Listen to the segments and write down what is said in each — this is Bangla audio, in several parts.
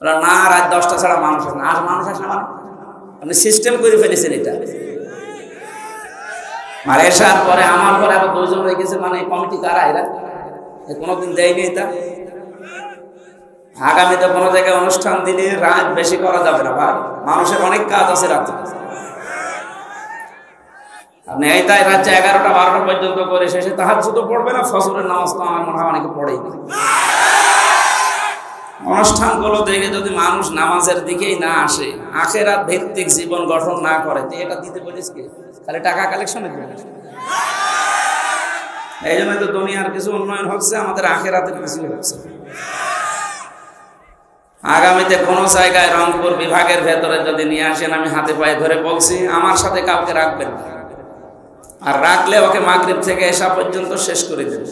ওরা না রাত 10টা ছাড়া মানুষ আসে না। আর মানুষ আসে না, আপনি সিস্টেম করে ফেলেছেন এটা। আর এসার পরে আমার পরে আবার 2 জন হয়ে গেছে, মানে কমিটি কারা এরা, কোনোদিন দেয়নি এটা। আগামীতে কোনো জায়গায় অনুষ্ঠান দিলে রাত বেশি করা যাবে না ভাই, মানুষের অনেক কাজ আছে রাতে। আপনি এই তাই রাত 11টা 12টা পর্যন্ত করে শেষে তাহাজ্জুদ পড়বে না, ফজরের নামাজ তো আমার মনে হয় অনেকে পড়েই না। অনুষ্ঠানগুলো দেখে যদি মানুষ নামাজের দিকেই না আসে, আখিরাত ভিত্তিক জীবন গঠন না করে, তো এটা দিতে বলিস কি? খালি টাকা কালেকশনের জন্য। এই জন্য তো দুনিয়ার কিছু উন্নয়ন হচ্ছে, আমাদের আখিরাতের কিছু হচ্ছে। আগামীতে কোন জায়গায় রংপুর বিভাগের ভেতরে যদি নিয়ে আসেন, আমি হাতে পায়ে ধরে বলছি আমার সাথে কাউকে রাখবেন না, আর রাখলে ওকে মাগরিব থেকে এশা পর্যন্ত শেষ করে দেবে।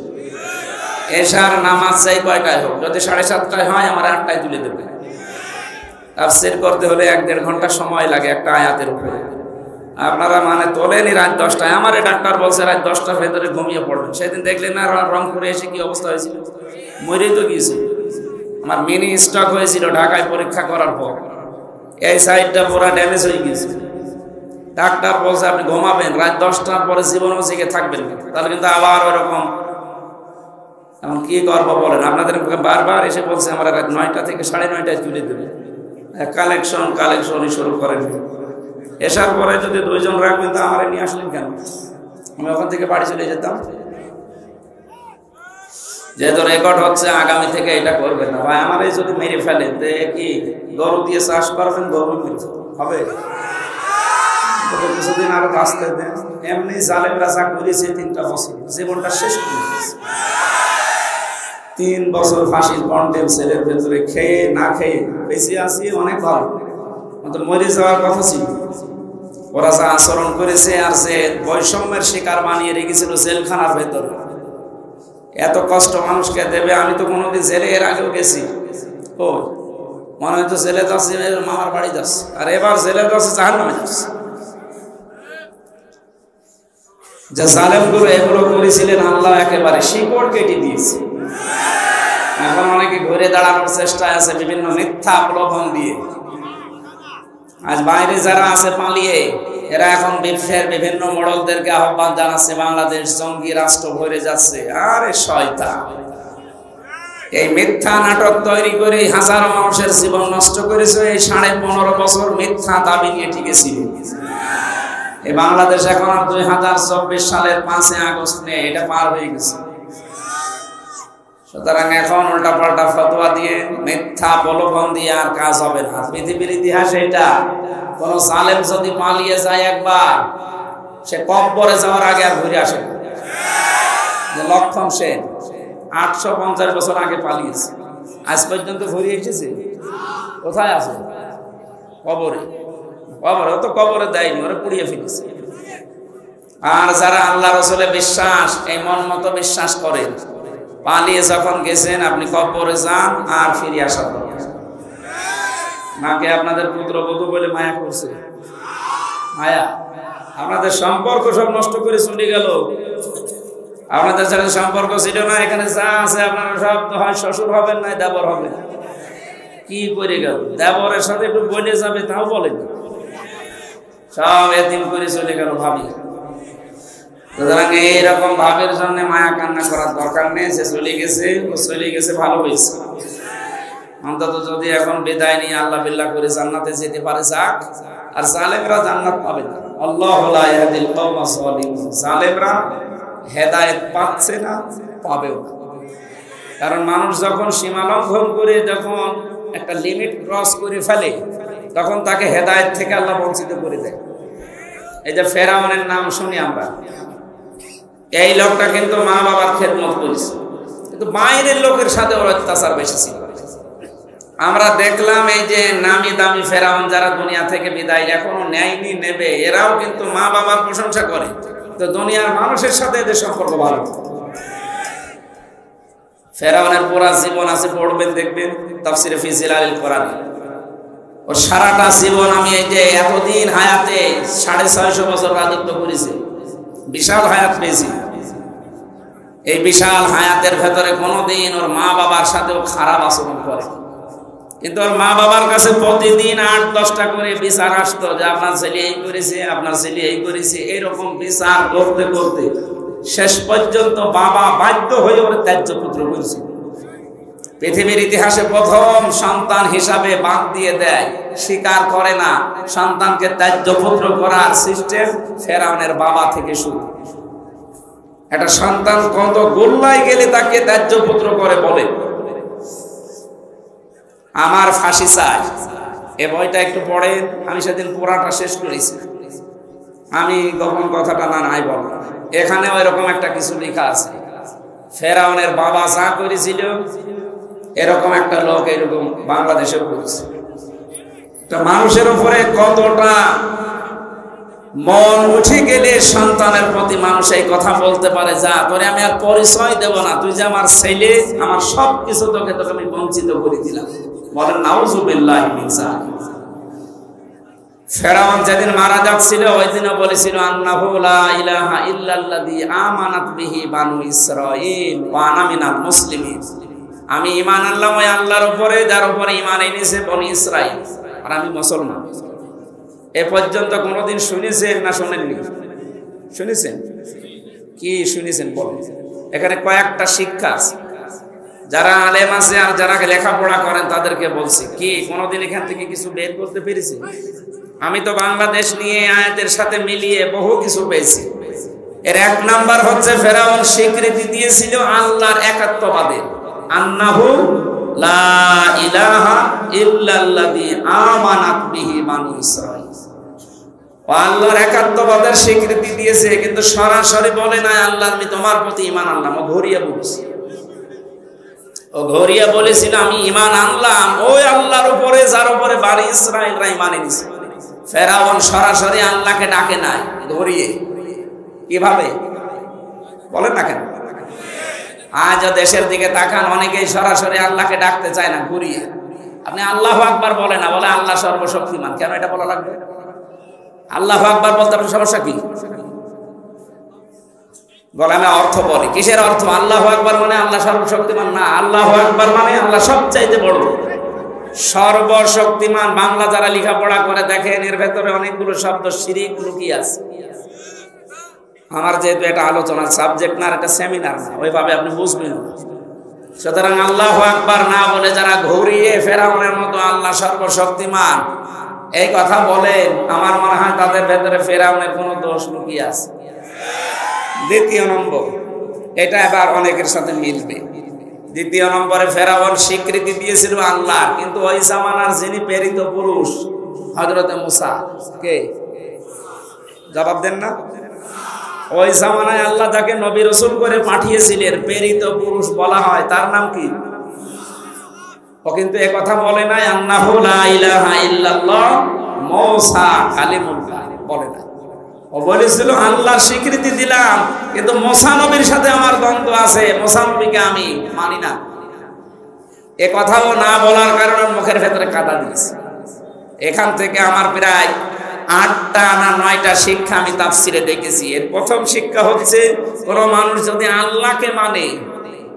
এশার নামাজ চাই কয়টায় হোক, যদি 7:30টায় হয় আমার 8টায় তুলে দেবে। তাফসীর করতে হলে 1-1.5 ঘন্টা সময় লাগে একটা আয়াতের উপরে। আপনারা মানে তোলেনি রাত 10টায়, আমারে ডাক্তার বলছে রাত 10টার ভেতরে ঘুমিয়ে পড়বেন। সেদিন দেখলেন না রংপুরে এসে কি অবস্থা হয়েছিল, মরেই তো গিয়েছিল। আমার মিনি স্টক হয়েছিল ঢাকায় পরীক্ষা করার পর, এই সাইডটা পুরো ড্যামেজ হয়ে গিয়েছে। ডাক্তার বলছে আপনি ঘুমাবেন, রাত 10টার পরে জীবনও জেগে থাকবেন, তাহলে কিন্তু আবার ওরকম। এখন কি করবো বলেন? আপনাদের বারবার এসে বলছে আমরা রাত 9টা থেকে 9:30টায় তুলে দেবে। কালেকশনই শুরু করেন। এসার পরে যদি 2 জন রাখবেন, তা আমার নিয়ে আসলেন কেন? আমি ওখান থেকে বাড়ি চলে যেতাম। যেহেতু রেকর্ড হচ্ছে, আগামী থেকে এটা করবেন না ভাই। আমার এই যদি মেরে ফেলেন, কি গরু দিয়ে চাষ করবেন? গরু মেরে হবে? কিছুদিন আরো বাঁচতে দেন। এমনি জালেমরা যা করেছে 3টা বছর, জীবনটা শেষ করে দিয়েছে। 3 বছর ফাঁসির কন্টেম সেলের ভেতরে খেয়ে না খেয়ে বেঁচে আছি, অনেক ভালো। মরে যাওয়ার কথা ছিল। ওরা যা আচরণ করেছে, আর সে বৈষম্যের শিকার বানিয়ে রেখেছিল জেলখানার ভেতরে। এত কষ্ট মানুষকে দেবে। আমি তো কোনোদিন জেলে এর আগেও গেছি, ও মনে হয়তো জেলে যাচ্ছে মামার বাড়ি যাচ্ছে, আর এবার জেলে যাচ্ছে জাহান্নামে যাচ্ছে। যে জালেমগুলো এগুলো করেছিলেন, আল্লাহ একেবারে শিকড় কেটে দিয়েছে। এখন অনেকে ঘুরে দাঁড়ানোর চেষ্টায় আছে বিভিন্ন মিথ্যা প্রলোভন দিয়ে। আজ বাইরে যারা আছে পালিয়ে, এরা এখন বিশ্বের বিভিন্ন মডেলদেরকে আহ্বান জানাচ্ছে বাংলাদেশ জঙ্গি রাষ্ট্র ভরে যাচ্ছে। আরে শয়তান, এই মিথ্যা নাটক তৈরি করে হাজারো মানুষের জীবন নষ্ট করেছে। এই 15.5 বছর মিথ্যা দাবি নিয়ে টিকেছিল। এই বাংলাদেশ এখন আর 2024 সালের 5 আগস্ট নেই, এটা পার হয়ে গেছে। সুতরাং এখন উল্টাপাল্টা ফতোয়া দিয়ে, মিথ্যা প্রলোভন দিয়ে আর কাজ হবে না। পৃথিবীর ইতিহাসে এটা, কোন জালেম যদি পালিয়ে যায় একবার, সে কবরে যাওয়ার আগে আর ঘুরে আসে না। যে লক্ষণ সেন 850 বছর আগে পালিয়েছে, আজ পর্যন্ত ঘুরে এসেছে। কোথায় আছে? কবরে। কবরে তো কবরে দেয়নি, ওরা পুড়িয়ে ফেলেছে। আর যারা আল্লাহ রসুলে বিশ্বাস, এই মন মতো বিশ্বাস করেন, পালিয়ে যখন গেছেন আপনি কবরে যান আর ফিরে আসার দরকার নাকি? আপনাদের পুত্রবধূ বলে মায়া করছে, মায়া। আপনাদের সম্পর্ক সব নষ্ট করে চলে গেল। আপনাদের সাথে সম্পর্ক ছিল না, এখানে যা আছে আপনারা সব তো হয় শ্বশুর হবেন না দেবর হবেন। কি করে গেল? দেবরের সাথে একটু বলে যাবে তাও বলেন, সব এতিম করে চলে গেল ভাবি। সুতরাং এইরকম ভাবের জন্য মায়া কান্না করার দরকার নেই। যে চলে গেছে, ও চলে গেছে, ভালো হয়েছে। অন্তত যদি এখন বিদায় নিয়ে আল্লাহ বিল্লাহ করে জান্নাতে যেতে পারে যাক। আর জালেমরা জান্নাত পাবে না। আল্লাহু লা ইয়াহদিল কওমা যালিমিন। জালেমরা হেদায়েত পাচ্ছে না, পাবেও না। কারণ মানুষ যখন সীমা লঙ্ঘন করে, যখন একটা লিমিট ক্রস করে ফেলে, তখন তাকে হেদায়েত থেকে আল্লাহ বঞ্চিত করে দেয়। এই যে ফেরাউনের নাম শুনি আমরা, এই লোকটা কিন্তু মা বাবার খেদমত করেছে, কিন্তু বাইরের লোকের সাথে ওর অত্যাচার বেশি ছিল। আমরা দেখলাম এই যে নামি দামি ফেরাউন যারা দুনিয়া থেকে বিদায় এখনো নেয়নি, নেবে, এরাও কিন্তু মা বাবার প্রশংসা করে। তো দুনিয়ার মানুষের সাথে এদের সম্পর্ক ভালো। ফেরাউনের পুরা জীবন আছে, পড়বেন দেখবেন তাফসিরে ফি জিলালিল কোরআন। ওর সারাটা জীবন, আমি এই যে এতদিন হায়াতে 650 বছর রাজত্ব করেছে, বিশাল হায়াত পেয়েছি। এই বিশাল হায়াতের ভেতরে কোনোদিন ওর মা বাবার সাথেও খারাপ আচরণ করে। কিন্তু ওর মা বাবার কাছে প্রতিদিন 8-10টা করে বিচার আসতো যে আপনার ছেলে এই করেছে, আপনার ছেলে এই করেছে। এইরকম বিচার করতে করতে শেষ পর্যন্ত বাবা বাধ্য হয়ে ওর ত্যায্য পুত্র করেছে। পৃথিবীর ইতিহাসে প্রথম সন্তান হিসাবে বাদ দিয়ে দেয়, স্বীকার করে না, সন্তানকে ত্যায্য পুত্র করার সিস্টেম ফেরাউনের বাবা থেকে শুরু। একটা সন্তান কত গোল্লায় গেলে তাকে ত্যায্য পুত্র করে বলে আমার ফাঁসি চাই। এ বইটা একটু পড়ে, আমি সেদিন পুরাটা শেষ করেছি। আমি গোপন কথাটা না নাই বল, এখানে ওইরকম একটা কিছু লেখা আছে। ফেরাউনের বাবা যা করেছিল এরকম একটা লোক এরকম বাংলাদেশেও করেছে। তো মানুষের উপরে কতটা মন উঠে গেলে সন্তানের প্রতি মানুষ এই কথা বলতে পারে, যা তোরে আমি আর পরিচয় দেব না, তুই যে আমার ছেলে, আমার সব কিছু তোকে আমি বঞ্চিত করে দিলাম। বলেন নাউযুবিল্লাহি মিন যালিক। ফেরাউন যেদিন মারা যাচ্ছিল ওই দিনও বলেছিল আন্নাহু লা ইলাহা ইল্লাল্লাযী আমানাত বিহি বানু ইসরাঈল ওয়া আনা মিনাল মুসলিমিন। আমি ঈমান আনলাম ওই আল্লাহর উপরে যার উপরে ঈমান এনেছে বনি ইসরাঈল, আর আমি মুসলমান। এ পর্যন্ত কোনোদিন শুনেছেন না শোনেননি? শুনেছেন? কি শুনেছেন বলেন? এখানে কয়েকটা শিক্ষা আছে, যারা আলেম আছে আর যারা লেখাপড়া করেন তাদেরকে বলছি, কি কোনোদিন এখান থেকে কিছু বের করতে পেরেছি? আমি তো বাংলাদেশ নিয়ে আয়াতের সাথে মিলিয়ে বহু কিছু পেয়েছি। এর এক নাম্বার হচ্ছে ফেরাউন স্বীকৃতি দিয়েছিল আল্লাহর একাত্মবাদের, আন্নাহু লা ইলাহা ইল্লাল্লাযী আমানাত বিহি বানু ইসরাঈল। আল্লাহর একাত্মবাদের স্বীকৃতি দিয়েছে, কিন্তু সরাসরি বলে না আল্লাহ আমি তোমার প্রতি ঈমান আনলাম। ও ঘুরিয়ে বলছে, ও ঘুরিয়ে বলেছিল আমি ঈমান আনলাম ওই আল্লাহর উপরে যার উপরে বানি ইসরাঈলরা ঈমান এনেছে। ফেরাউন সরাসরি আল্লাহকে ডাকে নাই, ঘুরিয়ে। কিভাবে বলেন না কেন? আজ দেশের দিকে তাকান, অনেকেই সরাসরি আল্লাহকে ডাকতে চায় না, ঘুরিয়ে। আপনি আল্লাহু আকবার বলে না, বলে আল্লাহ সর্বশক্তিমান। কেন এটা বলা লাগবে? আল্লাহু আকবার বলতে আপনার সমস্যা কি? বলে আমি অর্থ বলি। কিসের অর্থ? আল্লাহু আকবার মানে আল্লাহ সর্বশক্তিমান না, আল্লাহু আকবার মানে আল্লাহ সবচাইতে বড়, সর্বশক্তিমান। বাংলা যারা লেখাপড়া করে দেখেন এর ভেতরে অনেকগুলো শব্দ শিরিক লুকিয়ে আছে। আমার যেহেতু এটা আলোচনার সাবজেক্ট না, এটা সেমিনার না, ওইভাবে আপনি বুঝবেন না। সুতরাং আল্লাহু আকবার না বলে যারা ঘুরিয়ে ফেরাউনের মতো আল্লাহ সর্বশক্তিমান এই কথা বলেন, আমার মনে হয় তাদের ভেতরে ফেরাউনের কোনো দোষ লুকিয়ে আছে। দ্বিতীয় নম্বর, এটা এবার অনেকের সাথে মিলবে। দ্বিতীয় নম্বরে ফেরাউন স্বীকৃতি দিয়েছিল আল্লাহ, কিন্তু ওই জামানার যিনি প্রেরিত পুরুষ হযরতে মুসা, কে জবাব দেন না? ওই জামানায় আল্লাহ তাকে নবী রাসূল করে পাঠিয়েছিলেন, প্রেরিত পুরুষ বলা হয়, তার নাম কি? ও কিন্তু এ কথা বলে নাই আন্নাহু লা ইলাহা ইল্লাল্লাহ মুসা কালিমুল্লাহ, বলে না। ও বলেছিল আল্লাহর স্বীকৃতি দিলাম, কিন্তু মুসা নবীর সাথে আমার দ্বন্দ্ব আছে, মুসা নবীকে আমি মানি না। এ কথাও না বলার কারণে মুখের ভেতরে কাদা দিয়েছে। এখান থেকে আমার প্রায় 8টা না 9টা শিক্ষা আমি তাফসিরে দেখেছি। এর প্রথম শিক্ষা হচ্ছে, কোন মানুষ যদি আল্লাহকে মানে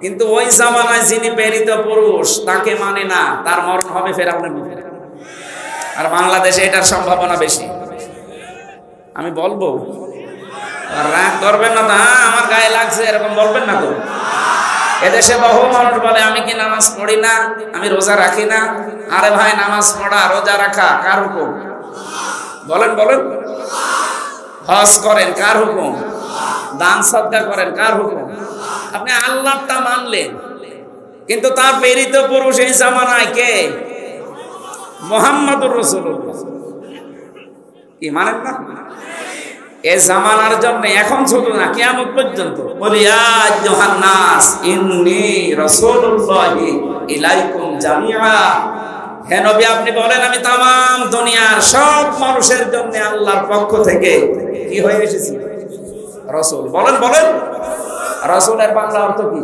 কিন্তু ওই জামানায় যিনি প্রেরিত পুরুষ তাকে মানে না, তার মরণ হবে ফেরাউনের মতো। আর বাংলাদেশে এটার সম্ভাবনা বেশি। আমি বলবো, রাগ করবেন না তো? আমার গায়ে লাগছে এরকম বলবেন না তো? এদেশে বহু মানুষ বলে আমি কি নামাজ পড়ি না, আমি রোজা রাখি না। আরে ভাই, নামাজ পড়া রোজা রাখা কার হুকুম? বলেন বলেন। হজ করেন কার হুকুম? দান সদকা করেন কার হুকুম? আপনি আল্লাহটা মানলেন, কিন্তু তার প্রেরিত পুরুষ এই জামানায় কে? মুহাম্মদুর রাসূলুল্লাহ। কি মানেন না? এই জামানার জন্য এখন শুধু না, কিয়ামত পর্যন্ত বলি ইয়া আইয়ুহান নাস ইন্নী রাসূলুল্লাহি ইলাইকুম জামিআ। হে নবী, আপনি বলেন আমি তামাম দুনিয়ার সব মানুষের জন্য আল্লাহর পক্ষ থেকে কি হয়ে এসেছি? রাসূল। বলেন বলেন। রাসূলের বাংলা অর্থ কি?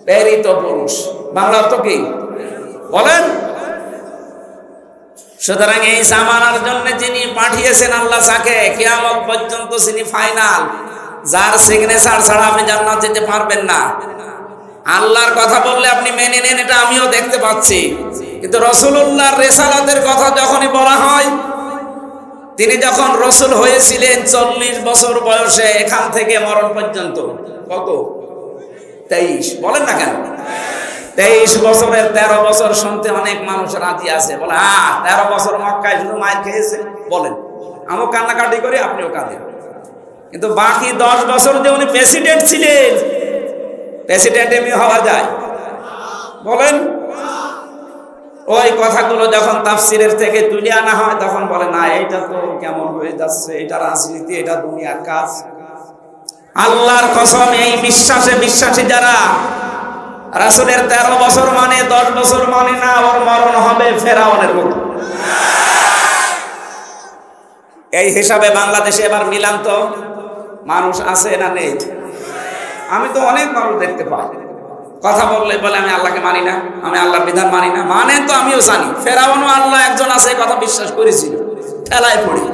প্রেরিত পুরুষ। বাংলা অর্থ কি বলেন? সুতরাং এই জামানার জন্য যিনি পাঠিয়েছেন আল্লাহ, তাকে কিয়ামত পর্যন্ত যিনি ফাইনাল, যার সিগনেচার ছাড়া আপনি জান্নাত যেতে পারবেন না। আল্লাহর কথা বললে আপনি মেনে নেন, এটা আমিও দেখতে পাচ্ছি, কিন্তু রাসূলুল্লাহর রিসালাতের কথা যখনই বলা হয়, তিনি যখন রাসূল হয়েছিলেন 40 বছর বয়সে, এখান থেকে মরণ পর্যন্ত কত? 23। বলেন না কেন? 23 বছরের 13 বছর শুনতে অনেক মানুষ রাজি আছে, বলে 13 বছর মক্কায় শুধু মায়ের খেয়েছে। বলেন, আমিও কান্নাকাটি করি, আপনিও কাঁদেন। কিন্তু বাকি 10 বছর যে উনি প্রেসিডেন্ট ছিলেন, প্রেসিডেন্ট এমনি হওয়া যায়? বলেন। ওই কথাগুলো যখন তাফসিরের থেকে তুলে আনা হয়, তখন বলে না, এইটা তো কেমন হয়ে যাচ্ছে, এটা রাজনীতি, এটা দুনিয়ার কাজ। আল্লাহর কসম, এই বিশ্বাসে বিশ্বাসী যারা, রাসূলের 13 বছর মানে 10 বছর মানে না, ওর মরণ হবে ফেরাউনের মতো। এই হিসাবে বাংলাদেশে এবার মিলান তো মানুষ আছে না নেই? আমি তো অনেক মানুষ দেখতে পাই, কথা বললে বলে আমি আল্লাহকে মানি না, আমি আল্লাহর বিধান মানি না। মানে তো আমিও জানি ফেরাউনও আল্লাহ একজন আছে, কথা বিশ্বাস করেছিল, ঠেলায় পড়ি।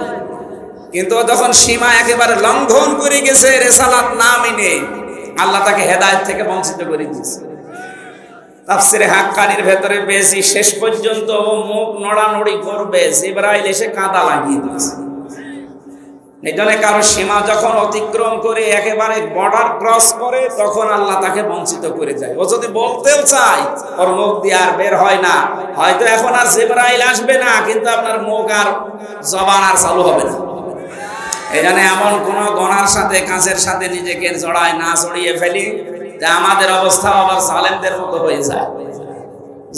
কিন্তু যখন সীমা একেবারে লঙ্ঘন করে গেছে, রিসালাত না মেনে, আল্লাহ তাকে হেদায়েত থেকে বঞ্চিত করে দিয়েছে। তাফসিরে হাক্কানির ভেতরে পেয়েছি, শেষ পর্যন্ত ও মুখ নড়ানড়ি করবে, জিবরাইল এসে কাঁদা লাগিয়ে দিয়েছে। এই জন্য কারো সীমা যখন অতিক্রম করে একেবারে বর্ডার ক্রস করে, তখন আল্লাহ তাকে বঞ্চিত করে যায়। ও যদি বলতেও চায়, ওর মুখ দিয়ে আর বের হয় না। হয়তো এখন আর জিবরাইল আসবে না, কিন্তু আপনার মুখ আর জবান আর চালু হবে না। এই জন্য এমন কোন গণার সাথে, কাঁচের সাথে নিজেকে জড়ায় না, জড়িয়ে ফেলি যে আমাদের অবস্থা আবার জালেমদের মতো হয়ে যায়।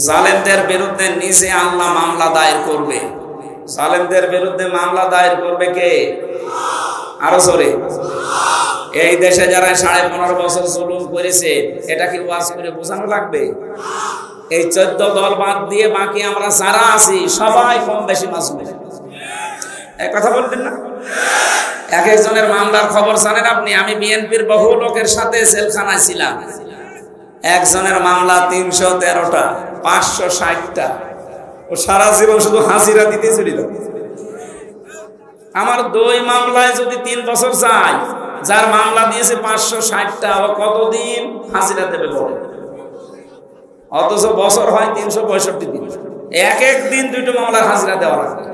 জালেমদের বিরুদ্ধে নিজে আল্লাহ মামলা দায়ের করবে। জালেমদের বিরুদ্ধে মামলা দায়ের করবে কে? আরো জোরে। এই দেশে যারা 15.5 বছর জুলুম করেছে, এটা কি ওয়াজ করে বোঝানো লাগবে? এই 14 দল বাদ দিয়ে বাকি আমরা যারা আছি সবাই কম বেশি মাসুম। এক কথা বলতেন না? এক একজনের মামলার খবর জানেন আপনি? আমি বিএনপির বহু লোকের সাথে জেলখানায় ছিলাম। একজনের মামলা 313টা, 560টা। ও সারা জীবন শুধু হাজিরা দিতে চলিল। আমার 2 মামলায় যদি 3 বছর যায়, যার মামলা দিয়েছে 560টা, ও কতদিন হাজিরা দেবে বলে? অথচ বছর হয় 365 দিন। এক এক দিন 2টো মামলার হাজিরা দেওয়া লাগে।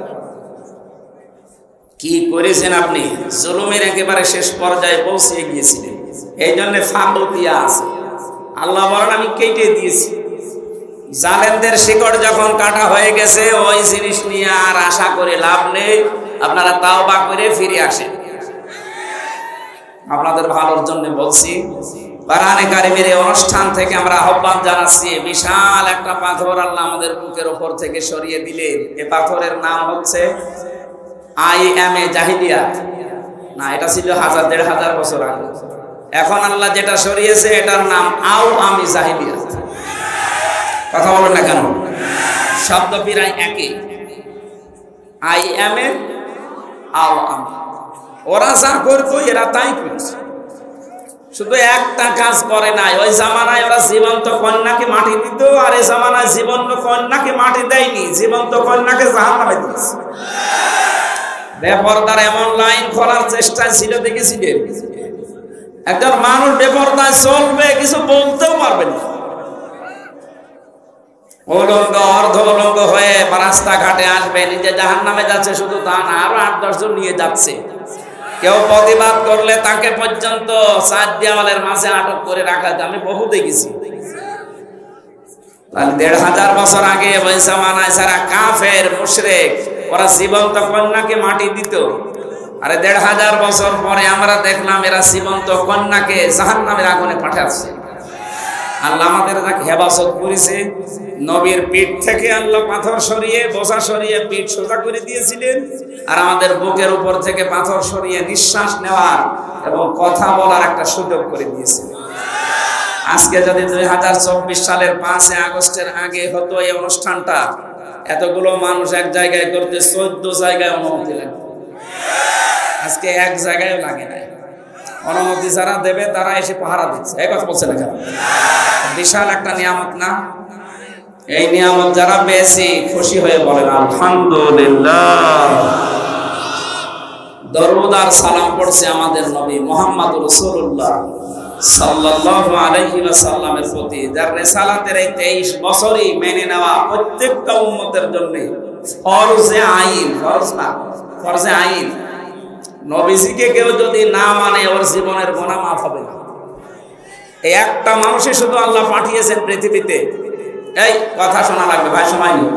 কি করেছেন আপনি? জুলুমের একেবারে শেষ পর্যায়ে পৌঁছে গিয়েছিলেন। এই জন্য ফাঁকল দিয়া আছে। আল্লাহ বলেন, আমি কেটে দিয়েছি। জালেমদের শিকড় যখন কাটা হয়ে গেছে, ওই জিনিস নিয়ে আর আশা করে লাভ নেই। আপনারা তাওবা করে ফিরে আসেন। আপনাদের ভালোর জন্য বলছি। কোরআনে কারিমের এই অনুষ্ঠান থেকে আমরা আহ্বান জানাচ্ছি, বিশাল একটা পাথর আল্লাহ আমাদের বুকের উপর থেকে সরিয়ে দিলেন। এই পাথরের নাম হচ্ছে আইএমএ জাহিলিয়াত। না, এটা ছিল 1000-1500 বছর আগে। এখন আল্লাহ যেটা সরিয়েছে, এটার নাম আওয়ামী জাহিলিয়াত। কথা বলেন না কেন? শব্দ প্রায় একই। আইএমএ, আওয়ামী। ওরা যা করতো এরা তাই করছে, শুধু একটা কাজ করে নাই। ওই জামানায় ওরা জীবন্ত কন্যাকে মাটি দিত, আর এই জামানায় জীবন্ত কন্যাকে মাটি দেয়নি, জীবন্ত কন্যাকে জাহান্নামে দিয়েছে। বেপরদার এমন লাইন খোলার চেষ্টা ছিল, দেখেছিলেন? একজন মানুষ বেপরদায় চলবে, কিছু বলতেও পারবেন না। উলঙ্গ, অর্ধ উলঙ্গ হয়ে রাস্তাঘাটে আসবে, নিজে জাহান্নামে যাচ্ছে। শুধু তা না, আরো 8-10 জন নিয়ে যাচ্ছে। কেউ প্রতিবাদ করলে তাকে পর্যন্ত 4 দেওয়ালের মাঝে আটক করে রাখা যায়। আমি বহু দেখেছি। 1500 বছর আগে ওই জামানায় যারা কাফের, মুশরিক, ওরা জীবন্ত কন্যাকে মাটি দিত। আরে 1500 বছর পরে আমরা দেখলাম এরা জীবন্ত কন্যাকে জাহান্নামের আগুনে পাঠাচ্ছে। আল্লাহ আমাদের তাকে হেফাজত করেছে। নবীর পিঠ থেকে আল্লাহ পাথর সরিয়ে, বোঝা সরিয়ে পিঠ সোজা করে দিয়েছিলেন। আর আমাদের বুকের উপর থেকে পাথর সরিয়ে নিঃশ্বাস নেওয়ার এবং কথা বলার একটা সুযোগ করে দিয়েছিলেন। আজকে যদি 2024 সালের 5 আগস্টের আগে হতো এই অনুষ্ঠানটা, এতগুলো মানুষ এক জায়গায় করতে 14 জায়গায় অনুমতি লাগবে। আজকে এক জায়গায় লাগে নাই। অনুমতি যারা দেবে তারা এসে পাহারা দিচ্ছে। এই কথা বলছে না কেন? বিশাল একটা নিয়ামত না? এই নিয়ামত যারা পেয়েছি, খুশি হয়ে বলেন আলহামদুলিল্লাহ। দরুদ আর সালাম পড়ছে আমাদের নবী মুহাম্মদ রাসূলুল্লাহ সাল্লাল্লাহু আলাইহি ওয়াসাল্লামের প্রতি, যার রিসালাতের এই 23 বছরই মেনে নেওয়া প্রত্যেকটা উম্মতের জন্য ফরজে আইন, ফরজ না, ফরজে আইন। নবীজিকে কেউ যদি না মানে ওর জীবনের গুনাহ মাফ হবে না। এই একটা মানুষই শুধু আল্লাহ পাঠিয়েছেন পৃথিবীতে। এই কথা শোনা লাগবে ভাই, সময় নেই।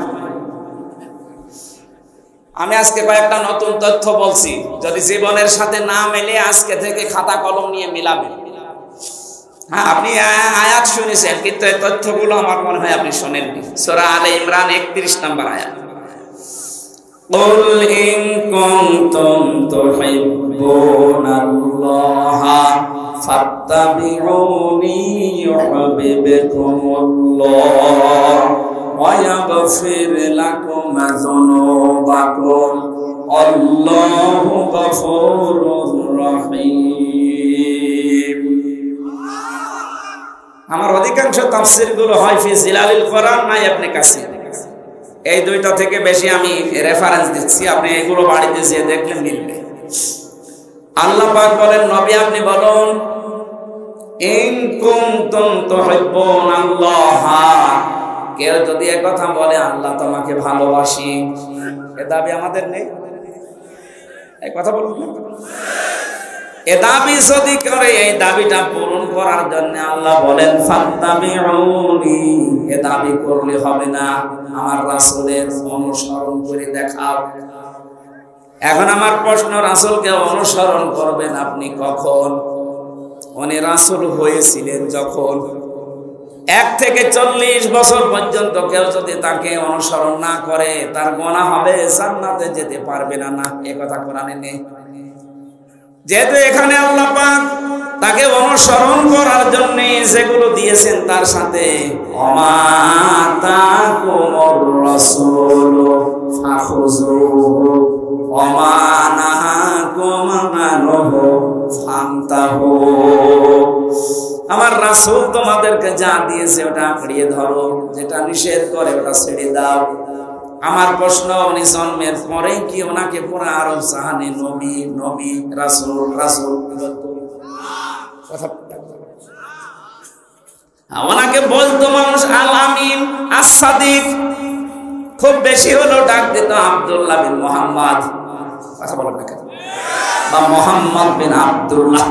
আমি আজকে কয়েকটা নতুন তথ্য বলছি, যদি জীবনের সাথে না মেলে আজকে থেকে খাতা কলম নিয়ে মিলাবেন। হ্যাঁ, আপনি আয়াত শুনেছেন, কিন্তু এই তথ্যগুলো আমার মনে হয় আপনি শোনেননি। সূরা আলে ইমরান 31 নম্বর আয়াত। قُلْ إِن كُنتُمْ تُحِبُّونَ اللَّهَ فَاتَّبِعُونِي يُحْبِبْكُمُ اللَّهُ وَيَغْفِرْ لَكُمْ ذُنُوبَكُمْ وَاللَّهُ غَفُورٌ رَحِيمٌ। আমার অধিকাংশ তাফসীরগুলো হয় ফি জিলালিল কোরআন না ইবনে কাসির, এই দুইটা থেকে বেশি আমি রেফারেন্স দিচ্ছি, আপনি এগুলো বাড়িতে যেয়ে দেখলে মিলবে। আল্লাহ পাক বলেন, নবী আপনি বলুন, ইন কুনতুম তুহিব্বুনাল্লাহ, কেউ যদি এই কথা বলে আল্লাহ তোমাকে ভালোবাসি, এ দাবি আমাদের নেই? এই কথা বলুন। এ দাবি যদি করে, এই দাবিটা পূরণ করার জন্য আল্লাহ বলেন ফাত্তাবিউনি, এ দাবি করলে হবে না, আমার রাসূলের অনুসরণ করে দেখাও। এখন আমার প্রশ্ন, রাসূলকে অনুসরণ করবেন আপনি কখন? উনি রাসূল হয়েছিলেন যখন। 1 থেকে 40 বছর পর্যন্ত কেউ যদি তাকে অনুসরণ না করে তার গুনাহ হবে, জান্নাতে যেতে পারবে না। না, এ কথা কোরআনে নেই। যেহেতু এখানে আল্লাহ পাক তাকে অনুসরণ করার জন্য যেগুলো দিয়েছেন তার সাথে অমাতাকুমুর রাসূলু ফাখুযুহু ওমা নাহাকুম আনহু ফান্তাহু, আমার রাসূল তোমাদেরকে যা দিয়েছে ওটা আঁকড়িয়ে ধরো, যেটা নিষেধ করে ওটা ছেড়ে দাও। আমার প্রশ্ন, উনি জন্মের পরে কি ওনাকে পুরো আরব জাহানে নবী নবী রাসূল রাসূল ওনাকে বলতো মানুষ আল আমিন, আস-সাদিক, খুব বেশি হলো ডাক দিত আব্দুল্লাহ বিন মুহাম্মদ, কথা বলেন না কেন, বা মুহাম্মদ বিন আব্দুল্লাহ।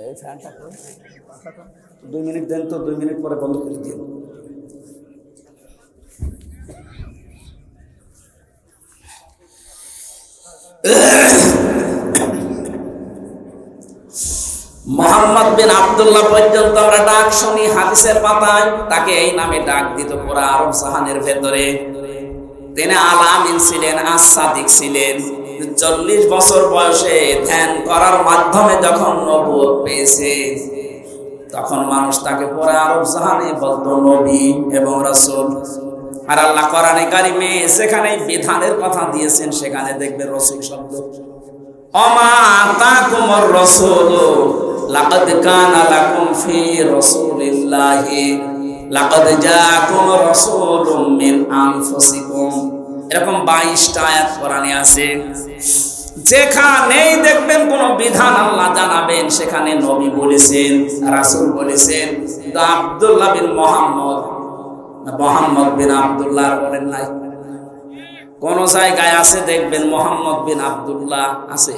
এই ফ্যানটা 2 মিনিট দেন তো, 2 মিনিট পরে বন্ধ করে দিন। মুহাম্মদ বিন আব্দুল্লাহ পর্যন্ত আমরা ডাক শুনি হাদিসের পাতায়, তাকে এই নামে ডাক দিত পুরা আরব জাহানের ভেতরে। তিনি আল আমিন ছিলেন, আস-সাদিক ছিলেন। 40 বছর বয়সে ধ্যান করার মাধ্যমে যখন নবুয়ত পেয়েছে, তখন মানুষ তাকে পুরা আরব জাহানে বলতো নবী এবং রাসূল। আর আল্লাহ কোরআনে কারিমে সেখানে বিধানের কথা দিয়েছেন, সেখানে দেখবেন রাসূল শব্দ। ওমা আতাকুমুর রাসূলু লাকাদ কানা লাকুম ফি রাসূলিল্লাহি লাকাদ জাআকুম রাসূলুম মিন আনফুসিকুম, এরকম 22টা আয়াত কোরআনে আছে। যেখানেই দেখবেন কোন বিধান আল্লাহ জানাবেন, সেখানে নবী বলেছেন, রাসূল বলেছেন। কিন্তু আব্দুল্লাহ বিন মুহাম্মদ, মুহাম্মদ বিন আব্দুল্লাহ বলেন নাই। কোন জায়গায় আছে দেখবেন মুহাম্মদ বিন আব্দুল্লাহ আছে?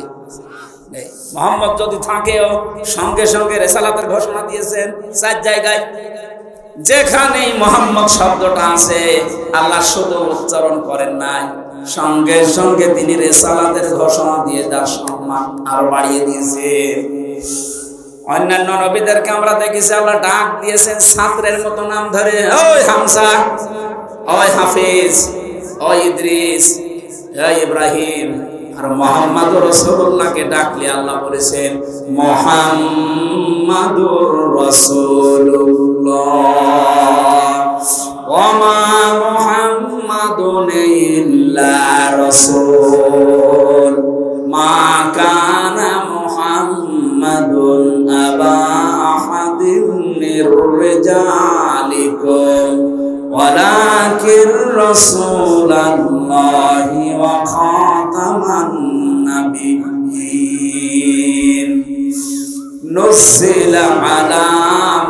মুহাম্মদ যদি থাকেও সঙ্গে সঙ্গে রিসালাতের ঘোষণা দিয়েছেন 4 জায়গায়। যেখানেই মুহাম্মদ শব্দটা আছে, আল্লাহ শুধু উচ্চারণ করেন নাই, সঙ্গে সঙ্গে তিনি রিসালাতের ঘোষণা দিয়ে তার সম্মান আরো বাড়িয়ে দিয়েছেন। অন্যান্য নবীদেরকে আমরা দেখেছি আল্লাহ ডাক দিয়েছেন ছাত্রের মতো নাম ধরে, ওই হামজা, ওই হাফিজ, ওই ইদ্রিস, ওই ইব্রাহিম। আর মুহাম্মাদুর রাসূলুল্লাহকে ডাকলে আল্লাহ বলেছেন মুহাম্মাদুর রাসূলুল্লাহ ওমা মুহাম্মাদুন ইল্লা রাসূল মা কানা মুহাম্মাদুন আবা আহাদিন মির রিজালিকুম ওয়ালাকিন রাসূলাল্লাহি ওয়া খাতামান নাবিয়্যিন নুজিলা আলা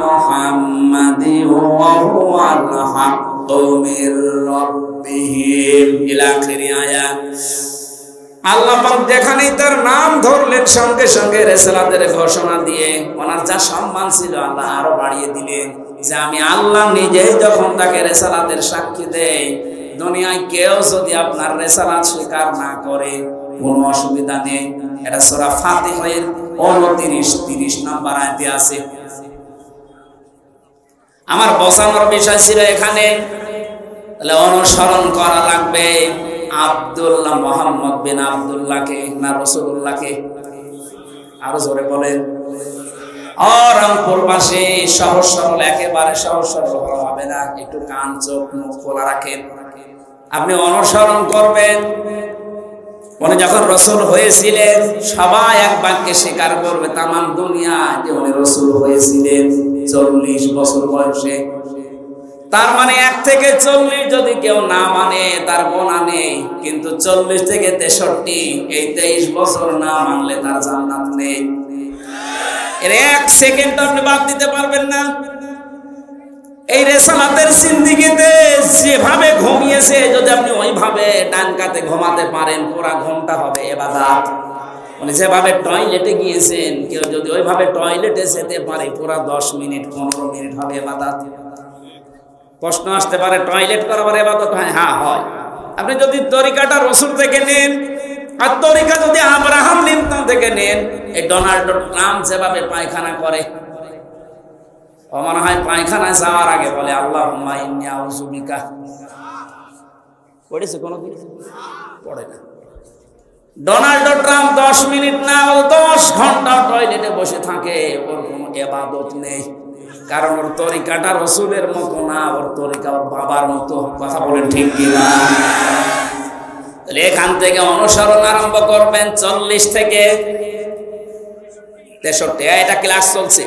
মুহাম্মাদিন ওয়া হুয়াল হাক্কু মির রাব্বিহিম ইলা আখির আয়াত। আল্লাহ পাক যেখানেই তার নাম ধরলেন সঙ্গে সঙ্গে রিসালাতের ঘোষণা দিয়ে ওনার যা সম্মান ছিল আল্লাহ আরো বাড়িয়ে দিলেন, যে আমি আল্লাহ নিজেই যখন তাকে রিসালাতের সাক্ষী দেই, দুনিয়ায় কেউ যদি আপনার রিসালাত স্বীকার না করে কোনো অসুবিধা নেই। এটা সূরা ফাতিহার 29-30 নম্বর আয়াতে আছে। আমার বোঝানোর বিষয় ছিল এখানে, তাহলে অনুসরণ করা লাগবে আব্দুল্লাহ মোহাম্মদ বিন আব্দুল্লাহকে না রাসূলুল্লাহকে? আরো জোরে বলেন। রংপুর পাশে সহজ সরল, একেবারে সহজ সরল হবে না, একটু কান চোখ মুখ খোলা রাখেন। আপনি অনুসরণ করবেন। উনি যখন রাসূল হয়েছিলেন সবাই এক বাক্যে স্বীকার করবে তামাম দুনিয়া যে উনি রাসূল হয়েছিলেন 40 বছর বয়সে। তার মানে 1 থেকে 40 যদি কেউ না মানে তার গোনা নেই, কিন্তু 40 থেকে 63 এই 23 বছর না মানলে তার জান্নাত নেই। এর 1 সেকেন্ড আপনি বাদ দিতে পারবেন না। এই রিসালাতের জিন্দেগিতে যেভাবে ঘুমিয়েছে যদি আপনি ওইভাবে ডান কাতে ঘুমাতে পারেন, পুরা ঘুমটা হবে ইবাদত। উনি যেভাবে টয়লেটে গিয়েছেন, কেউ যদি ওইভাবে টয়লেটে যেতে পারে পুরা 10 মিনিট 15 মিনিট হবে ইবাদত। প্রশ্ন আসতে পারে টয়লেট করার ইবাদত হয়? হ্যাঁ হয়। আপনি যদি তরিকাটা রাসূল থেকে নেন আর তরিকা যদি আব্রাহাম লিঙ্কন থেকে নেন, এই ডোনাল্ড ট্রাম্প যেভাবে পায়খানা করে, ও মনে হয় পায়খানায় যাওয়ার আগে বলে আল্লাহুম্মা ইন্নী আউযু বিকা। পড়েছে কোনদিন? পড়ে না। ডোনাল্ড ট্রাম্প 10 মিনিট না 10 ঘন্টা টয়লেটে বসে থাকে, ওর কোনো ইবাদত নেই। কারণ ওর তরিকাটা রাসূলের মতো না, ওর তরিকা ওর বাবার মতো। কথা বলেন ঠিক কিনা? তাহলে এখান থেকে অনুসরণ আরম্ভ করবেন 40 থেকে 63। এটা ক্লাস চলছে।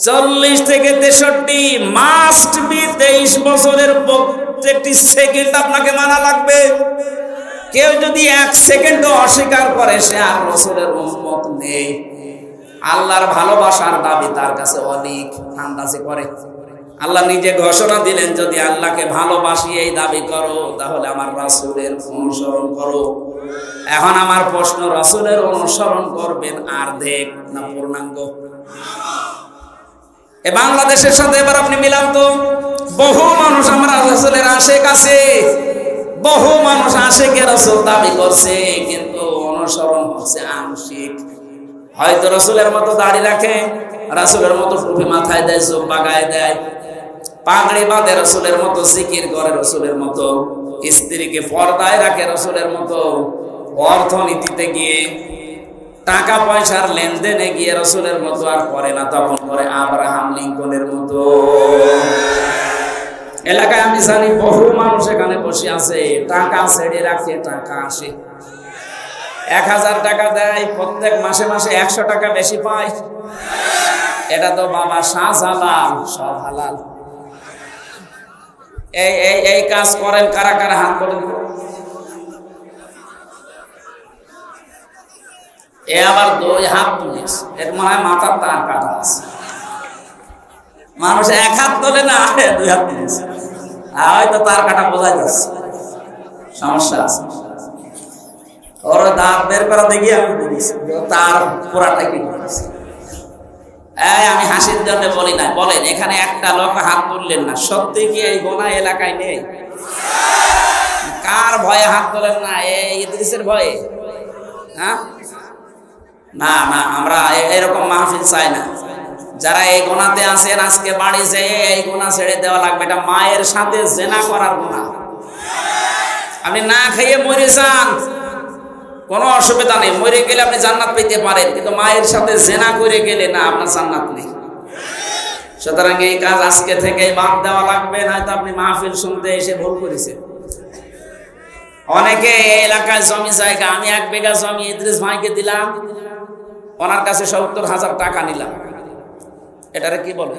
40 থেকে 63 মাস্ট বি 23 বছরের প্রত্যেকটি সেকেন্ড আপনাকে মানা লাগবে। কেউ যদি 1 সেকেন্ডও অস্বীকার করে সে আর রাসূলের উম্মত নেই। আল্লাহর ভালোবাসার দাবি তার কাছে অনেক আন্দাজে করে। আল্লাহ নিজে ঘোষণা দিলেন, যদি আল্লাহকে ভালোবাসি এই দাবি করো তাহলে আমার রাসূলের অনুসরণ করো। এখন আমার প্রশ্ন, রাসূলের অনুসরণ করবেন অর্ধেক না পূর্ণাঙ্গ? এ বাংলাদেশের সাথে এবার আপনি মিলান তো। বহু মানুষ আমরা রাসূলের আশিক আছে, বহু মানুষ আশিকে রাসূল দাবি করছে, কিন্তু অনুসরণ হচ্ছে আংশিক। হয়তো রাসূলের মতো দাড়ি রাখে, রাসূলের মতো টুপি মাথায় দেয়, জুব্বা গায়ে দেয়, পাগড়ি বাঁধে রাসূলের মতো, জিকির করে রাসূলের মতো, স্ত্রীকে পর্দায় রাখে রাসূলের মতো, অর্থনীতিতে গিয়ে টাকা পয়সার লেনদেনে গিয়ে রাসূলের মতো আর করে না, তখন করে আব্রাহাম লিঙ্কনের মতো। এলাকায় আমি জানি বহু মানুষ এখানে বসে আছে, টাকা ছেড়ে রাখে, টাকা আসে, 1000 টাকা দেয়, প্রত্যেক মাসে মাসে 100 টাকা বেশি পায়। এটা তো বাবা শাহজালাল, সব হালাল। এই কাজ করেন কারা কারা? হাত তোলেন। এ আবার 2 হাত তুলিস, এর মনে হয় মাথার তার কাটা আছে। মানুষ 1 হাত তোলে না, 2 হাত তুলিস, হয়তো তার কাটা বোঝাই যাচ্ছে, সমস্যা আছে। ওর দাঁত বের করা দেখি আমি বলিস তার পুরাটা কি বলিস। আমি হাসির জন্য বলি না। বলেন, এখানে একটা লোক হাত তুললেন না, সত্যি কি এই গোনা এলাকায় নেই? কার ভয়ে হাত তোলেন না? এই ইদ্রিসের ভয়ে? হ্যাঁ, না না, আমরা এরকম মাহফিল চাই না। যারা এই গোনাতে আছেন আজকে বাড়ি যেয়ে এই গোনা ছেড়ে দেওয়া লাগবে। এটা মায়ের সাথে জেনা করার গোনা। আপনি না খেয়ে মরে যান, কোনো অসুবিধা নেই, মরে গেলে আপনি জান্নাত পেতে পারেন, কিন্তু মায়ের সাথে জেনা করে গেলে না, আপনার জান্নাত নেই। সুতরাং এই কাজ আজকে থেকে বাদ দেওয়া লাগবে, নয়তো আপনি মাহফিল শুনতে এসে ভুল করেছেন। অনেকে এলাকায় জমি জায়গা, আমি 1 বিঘা জমি ইদ্রিস ভাইকে দিলাম, ওনার কাছে 70,000 টাকা নিলাম, এটারে কি বলে?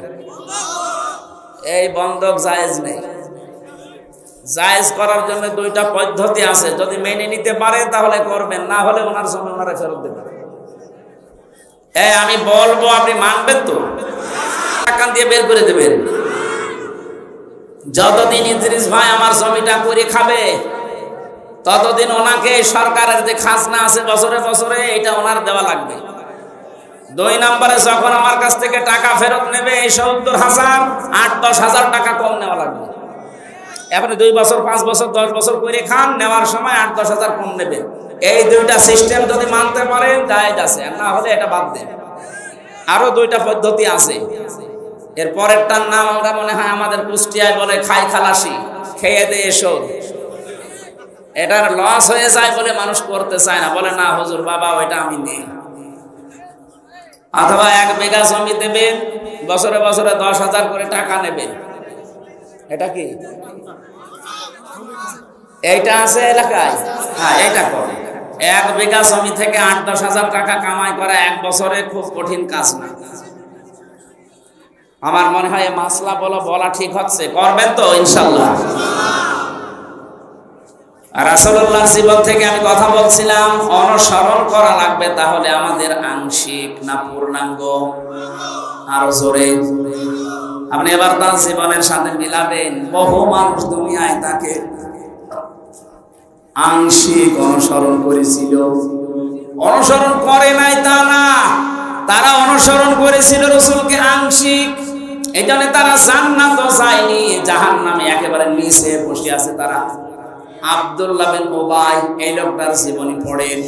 এই বন্ধক জায়েজ নেই। জায়েজ করার জন্য দুইটা পদ্ধতি আছে, যদি মেনে নিতে পারে তাহলে করবেন, না হলে ওনার জমি ওনারা ফেরত দেবেন। আমি বলবো, আপনি মানবেন তো? টাকা দিয়ে বের করে দেবেন। যতদিন ইদ্রিস ভাই আমার জমিটা করে খাবে ততদিন ওনাকে সরকারের যে খাজনা আছে বছরে বছরে এটা ওনার দেওয়া লাগবে। 2 নম্বরে যখন আমার কাছ থেকে টাকা ফেরত নেবে 70,000 8-10,000 টাকা কম নেওয়া লাগবে। আপনি 2 বছর 5 বছর 10 বছর করে খান, নেওয়ার সময় 8-10,000 কম নেবে। এই দুইটা সিস্টেম যদি মানতে পারেন জায়েজ আছে, না হলে এটা বাদ দেন। আরো দুইটা পদ্ধতি আছে। এর পরেরটার নাম আমরা মনে হয় আমাদের কুষ্টিয়ায় বলে খাই খালাসি, খেয়ে দে এসো। এটার লস হয়ে যায় বলে মানুষ করতে চায় না, বলে না হুজুর বাবা ওইটা আমি নেই। অথবা 1 বিঘা জমি দেবেন, বছরে বছরে 10,000 করে টাকা নেবেন। এটা কি এইটা আছে এলাকায়? হ্যাঁ, এটা করে 1 বিঘা জমি থেকে 8-10,000 টাকা কামাই করা 1 বছরে খুব কঠিন কাজ না। আমার মনে হয় মাসলা বলা ঠিক হচ্ছে, করবেন তো ইনশাআল্লাহ? রাসূলুল্লাহর জীবন থেকে আমি কথা বলছিলাম, অনুসরণ করা লাগবে। তাহলে আমাদের আংশিক না পূর্ণাঙ্গ? আরো জোরে। আপনি এবার তার জীবনের সাথে মিলাবেন। বহু মানুষ দুনিয়ায় তাকে আংশিক অনুসরণ করেছিল, অনুসরণ করে নাই তা না, তারা অনুসরণ করেছিল রাসূলকে আংশিক। এই জন্য তারা জান্নাতও চায়নি, জাহান্নামে একেবারে নিচে বসে আছে তারা। আব্দুল্লাহ বিন উবাই, এই লোকটার জীবনী পড়েন,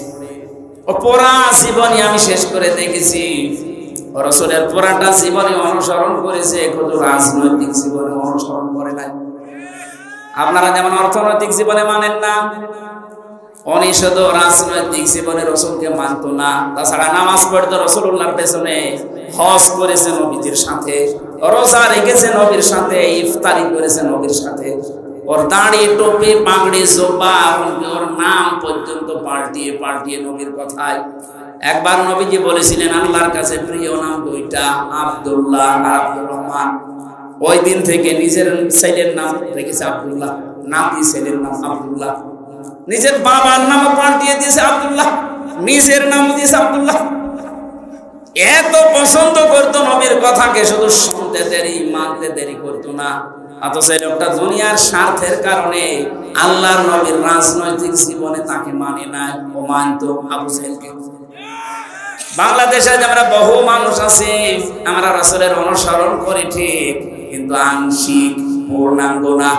ও পুরা জীবনী আমি শেষ করে দেখেছি। রাসূলের পুরাটা জীবনী অনুসরণ করেছে, শুধু রাজনৈতিক জীবনে অনুসরণ করে নাই। আপনারা যেমন অর্থনৈতিক জীবনে মানেন না, উনি শুধু রাজনৈতিক জীবনে রাসূলকে মানত না। তাছাড়া নামাজ পড়তো রাসূলুল্লাহর পেছনে, হজ করেছে নবীজির সাথে, রোজা রেখেছে নবীর সাথে, ইফতারি করেছে নবীর সাথে। ওর দাড়ি টুপি পাগড়ি জোবা ওর নাম পর্যন্ত পাল্টিয়ে পাল্টিয়ে নবীর কথায়। একবার নবীজি বলেছিলেন আল্লাহর কাছে প্রিয় নাম 2টা, আব্দুল্লাহ আর আব্দুর রহমান। ওই দিন থেকে নিজের ছেলের নাম রেখেছে আব্দুল্লাহ, নাতি ছেলের নাম আব্দুল্লাহ, নিজের বাবার নামও পাল্টিয়ে দিয়েছে আব্দুল্লাহ, নিজের নাম দিয়েছে আব্দুল্লাহ। এত পছন্দ করতো নবীর কথাকে, শুধু শুনতে দেরি মানতে দেরি করতো না। অথচ লোকটা দুনিয়ার স্বার্থের কারণে আল্লাহর নবীর রাজনৈতিক জীবনে তাকে মানে নাই, ও মানতো আবু জাহেলকে। বাংলাদেশে আমরা বহু মানুষ আছে, আমরা রাসূলের অনুসরণ করি ঠিক, কিন্তু আংশিক, পূর্ণাঙ্গ না।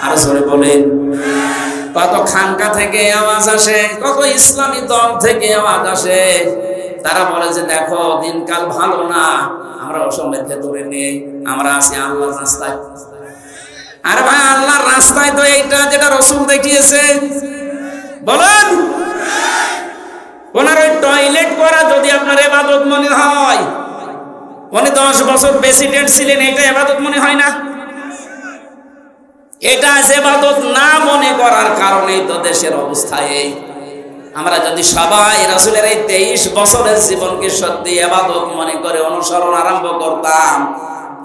আর জোরে বলেন। কত খানকা থেকে আওয়াজ আসে, কত ইসলামী দল থেকে আওয়াজ আসে, তারা বলে যে দেখো দিনকাল ভালো না, আমরা অসমের ভেতরে নেই, আমরা আছি আল্লাহর রাস্তায়। আরে ভাই, আল্লাহর রাস্তায় তো এইটা যেটা রাসূল দেখিয়েছে, বলেন। ওনার ওই টয়লেট করা যদি আপনার ইবাদত মনে হয়, উনি 10 বছর প্রেসিডেন্ট ছিলেন, এটা ইবাদত মনে হয় না? এটা ইবাদত না মনে করার কারণেই তো দেশের অবস্থা এই। আমরা যদি সবাই রাসূলের এই 23 বছরের জীবনকে সত্যি ইবাদত মনে করে অনুসরণ আরম্ভ করতাম,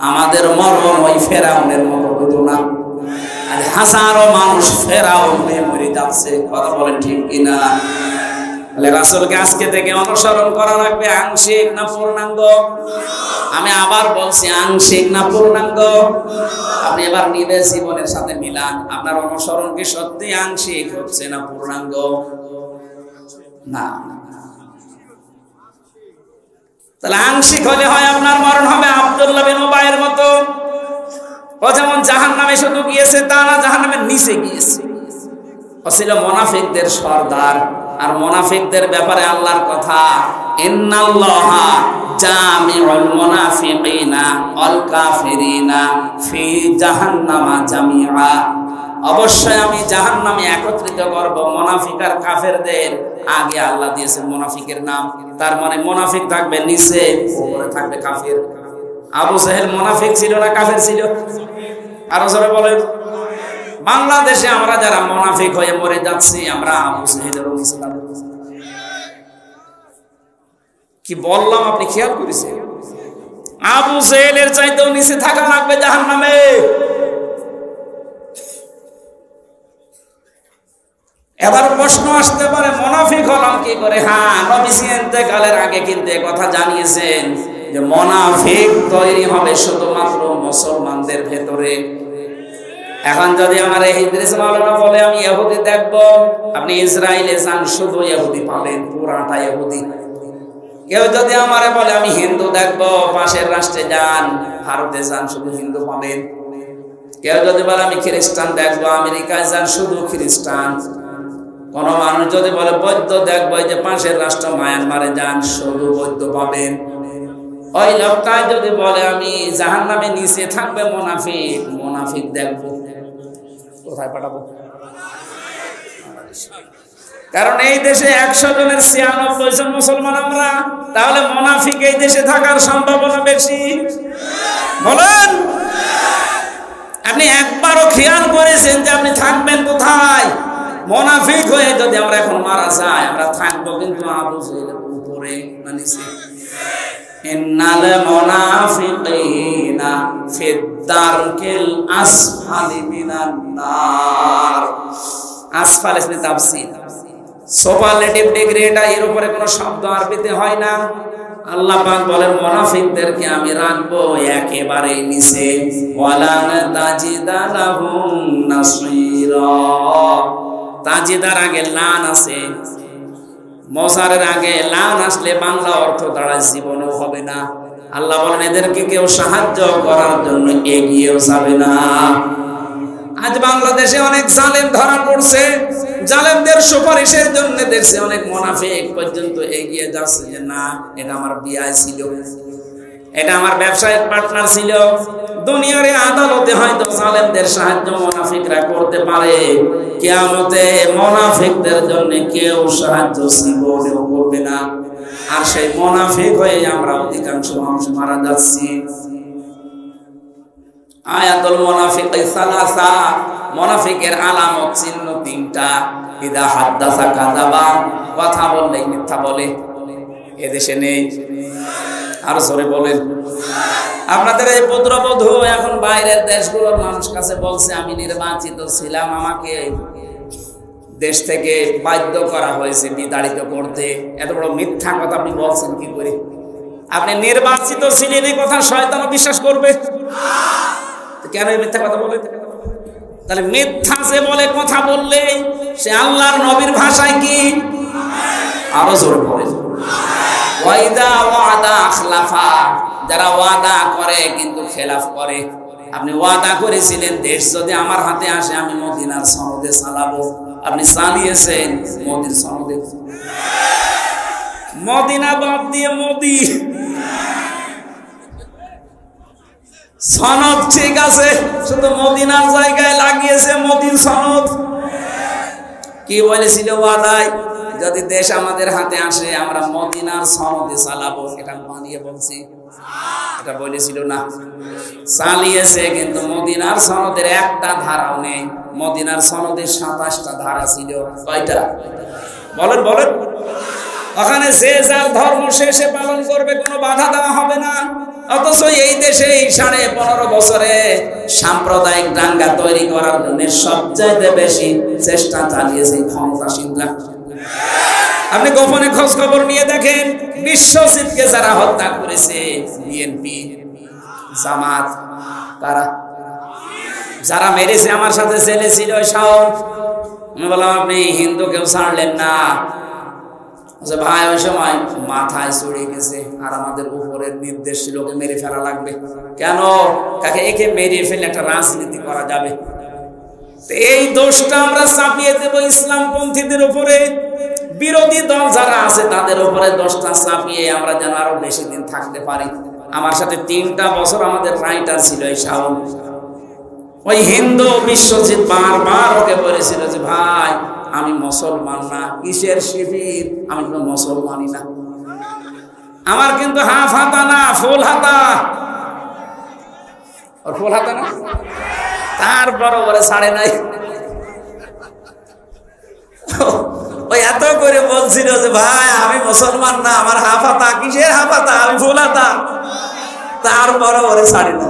আমাদের মরণ ওই ফেরাউনের মতো হতো না। আর হাজারো মানুষ ফেরাউন হয়ে মরে যাচ্ছে, কথা বলেন ঠিক কিনা? তাহলে রাসূলকে আজকে থেকে অনুসরণ করা লাগবে, আংশিক না পূর্ণাঙ্গ? আমি আবার বলছি, আংশিক না পূর্ণাঙ্গ? আপনি এবার নিজের জীবনের সাথে মিলান, আপনার অনুসরণ কি সত্যি আংশিক হচ্ছে না পূর্ণাঙ্গ? না। তাহলে আংশিক হলে হয় আপনার মরণ হবে আব্দুল্লাহ বিন উবাইয়ের মতো। ও যেমন জাহান্নামে শুধু গিয়েছে তা না, জাহান্নামের নিচে গিয়েছে। ও ছিল মুনাফিকদের সর্দার। আর মুনাফিকদের ব্যাপারে আল্লাহর কথা, ইন্নাল্লাহা জামিউল মুনাফিকিনা ওয়াল কাফিরিনা ফি জাহান্নামা জামিআ। অবশ্যই আমি জাহান্নামে একত্রিত করব মুনাফিক আর কাফেরদের। আগে আল্লাহ দিয়েছেন মুনাফিকের নাম, তার মানে মুনাফিক থাকবে নিচে, উপরে থাকবে কাফের। আবু জাহেল মুনাফিক ছিল না কাফের ছিল? আরো জোরে বলেন। বাংলাদেশে আমরা যারা মুনাফিক হয়ে মরে যাচ্ছি, আমরা আবু জাহেলের অনুসরণ। কি বললাম আপনি খেয়াল করেছেন? আবু জাহেলের চাইতেও নিচে থাকা লাগবে জাহান্নামে। এবার প্রশ্ন আসতে পারে মুনাফিক হলাম কি করে? হ্যাঁ, নবীজি ইন্তেকালের আগে কিন্তু এই কথা জানিয়েছেন যে মুনাফিক তৈরি হবে শুধুমাত্র মুসলমানদের ভেতরে। এখন যদি আমার ইদ্রিস মাওলানা বলে আমি ইহুদি দেখব, আপনি ইসরায়েলে যান শুধু ইহুদি পাবেন, পুরাটা ইহুদি। কেউ যদি আমারে বলে আমি হিন্দু দেখব, পাশের রাষ্ট্রে যান, ভারতে যান, শুধু হিন্দু পাবেন। কেউ যদি বলে আমি খ্রিস্টান দেখবো, আমেরিকায় যান, শুধু খ্রিস্টান। কোন মানুষ যদি বলে বৌদ্ধ দেখবো, এই যে পাশের রাষ্ট্র মায়ানমারে যান, শুধু বৌদ্ধ পাবেন। ওই লোকটাই যদি বলে আমি জাহান্নামে নিচে থাকবে মুনাফিক, মুনাফিক দেখবো, কোথায় পাঠাবো? কারণ এই দেশে 100 জনের 96 জন মুসলমান আমরা, তাহলে মুনাফিক এই দেশে থাকার সম্ভাবনা বেশি। বলেন, আপনি একবারও খেয়াল করেছেন যে আপনি থাকবেন কোথায়? মুনাফিক হয়ে যদি আমরা এখন মারা যাই, আমরা থাকবো কিন্তু আবু জেহেলের উপরে না নিচে? ইন্নাল মুনাফিকিনা ফিদ-দারকিল আসফালি মিনান নার। আসফাল ইসমি তাফসীর, সুপারলেটিভ ডিগ্রি, এটা এর উপরে কোনো শব্দ আরবিতে হয় না। আল্লাহ পাক বলেন মুনাফিকদেরকে আমি রাখবো একেবারে নিচে। ওয়ালান তাজিদা লাহুম নাসীরা। তাজিদার আগে লান আছে, মসারের আগে লান আসলে বাংলা অর্থ দাঁড়ায় জীবনেও হবে না। আল্লাহ বলেন এদেরকে কেউ সাহায্য করার জন্য এগিয়েও যাবে না। আজ বাংলাদেশে অনেক জালেম ধরা পড়ছে, জালেমদের সুপারিশের জন্য দেশে অনেক মুনাফিক পর্যন্ত এগিয়ে যাচ্ছে যে না, এটা আমার বিআই ছিল, এটা আমার ব্যবসায়িক পার্টনার ছিল। দুনিয়ার আদালতে হয়তো জালেমদের সাহায্য মুনাফিকরা করতে পারে, কিয়ামতে মুনাফিকদের জন্য কেউ সাহায্য জীবনেও করবে না। আর সেই মুনাফিক হয়ে আমরা অধিকাংশ মানুষ মারা যাচ্ছি। আয়াতুল মুনাফিকি সালাসা, মুনাফিকের আলামত চিহ্ন 3টা। ইদা হাদ্দাসা কাযাবা, কথা বললেই মিথ্যা বলে। এদেশে নেই, আর জোরে বলেন। আপনাদের এই পুত্রবধূ এখন বাইরের দেশগুলোর মানুষ কাছে বলছে আমি নির্বাচিত ছিলাম, আমাকে দেশ থেকে বাধ্য করা হয়েছে বিতাড়িত করতে। এত বড় মিথ্যা কথা আপনি বলছেন কি করে? আপনি নির্বাচিত ছিলেন, এই কথা শয়তানও বিশ্বাস করবে? কেন এই মিথ্যা কথা বলে? তাহলে মিথ্যা যে বলে কথা বললে সে আল্লাহর নবীর ভাষায় কি? আরো জোরে বলেন। ওয়াইদা ওয়াদা আখলাফা, যারা ওয়াদা করে কিন্তু খেলাফ করে। আপনি ওয়াদা করেছিলেন দেশ যদি আমার হাতে আসে আমি মদিনার সনদে চালাবো, আপনি চালিয়েছেন মোদির সনদে। মদিনা বাদ দিয়ে মোদি সনদ ঠিক আছে, শুধু মদিনার জায়গায় লাগিয়েছে মোদির সনদ। কি বলেছিল ওয়াদায়? যদি দেশ আমাদের হাতে আসে আমরা মদিনার সনদে চালাবো। এটা মানিয়ে বলছি, এটা বলেছিল না? চালিয়েছে, কিন্তু মদিনার সনদের একটা ধারাও নেই। মদিনার সনদে 27টা ধারা ছিল। কয়টা বলেন বলেন? ওখানে যে যার ধর্ম শেষে পালন করবে, কোনো বাধা দেওয়া হবে না। অথচ এই দেশে 15.5 বছরে সাম্প্রদায়িক দাঙ্গা তৈরি করার জন্য সবচাইতে বেশি চেষ্টা চালিয়েছে ক্ষমতাসীনরা। আপনি গোপনে খোঁজ খবর নিয়ে দেখেন, বিশ্বজিৎকে যারা হত্যা করেছে বিএনপি, জামাত, কারা যারা মেরেছে, আমার সাথে ছেলে ছিল শাওন। আমি বললাম আপনি হিন্দু কেউ ছাড়লেন না? ভাই ওই সময় মাথায় চড়ে গেছে, আর আমাদের উপরের নির্দেশ ছিল ওকে মেরে ফেলা লাগবে। কেন? কাকে একে মেরে ফেলে একটা রাজনীতি করা যাবে। এই দোষটা আমরা চাপিয়ে দেব ইসলামপন্থীদের উপরে। বিরোধী দল যারা আছে তাদের উপরে দোষটা চাপিয়ে আমরা যেন আরো বেশি দিন থাকতে পারি। আমার সাথে 3টা বছর আমাদের রাইটার ছিল এই শাওন। ওই হিন্দু বিশ্বজিৎ বারবার ওকে বলেছিল যে ভাই আমি মুসলমান না, কিসের শিবির, আমি কোনো মুসলমানই না। আমার কিন্তু হাফ হাতা না, ফুল হাতা। ওর ফুল হাতা না, তারপর ওরে ছাড়ে নাই। ওই এত করে বলছিল যে ভাই আমি মুসলমান না, আমার হাফ হাতা। কিসের হাফ হাতা, আমি ফুল হাতা। তারপর ওরে ছাড়ে না।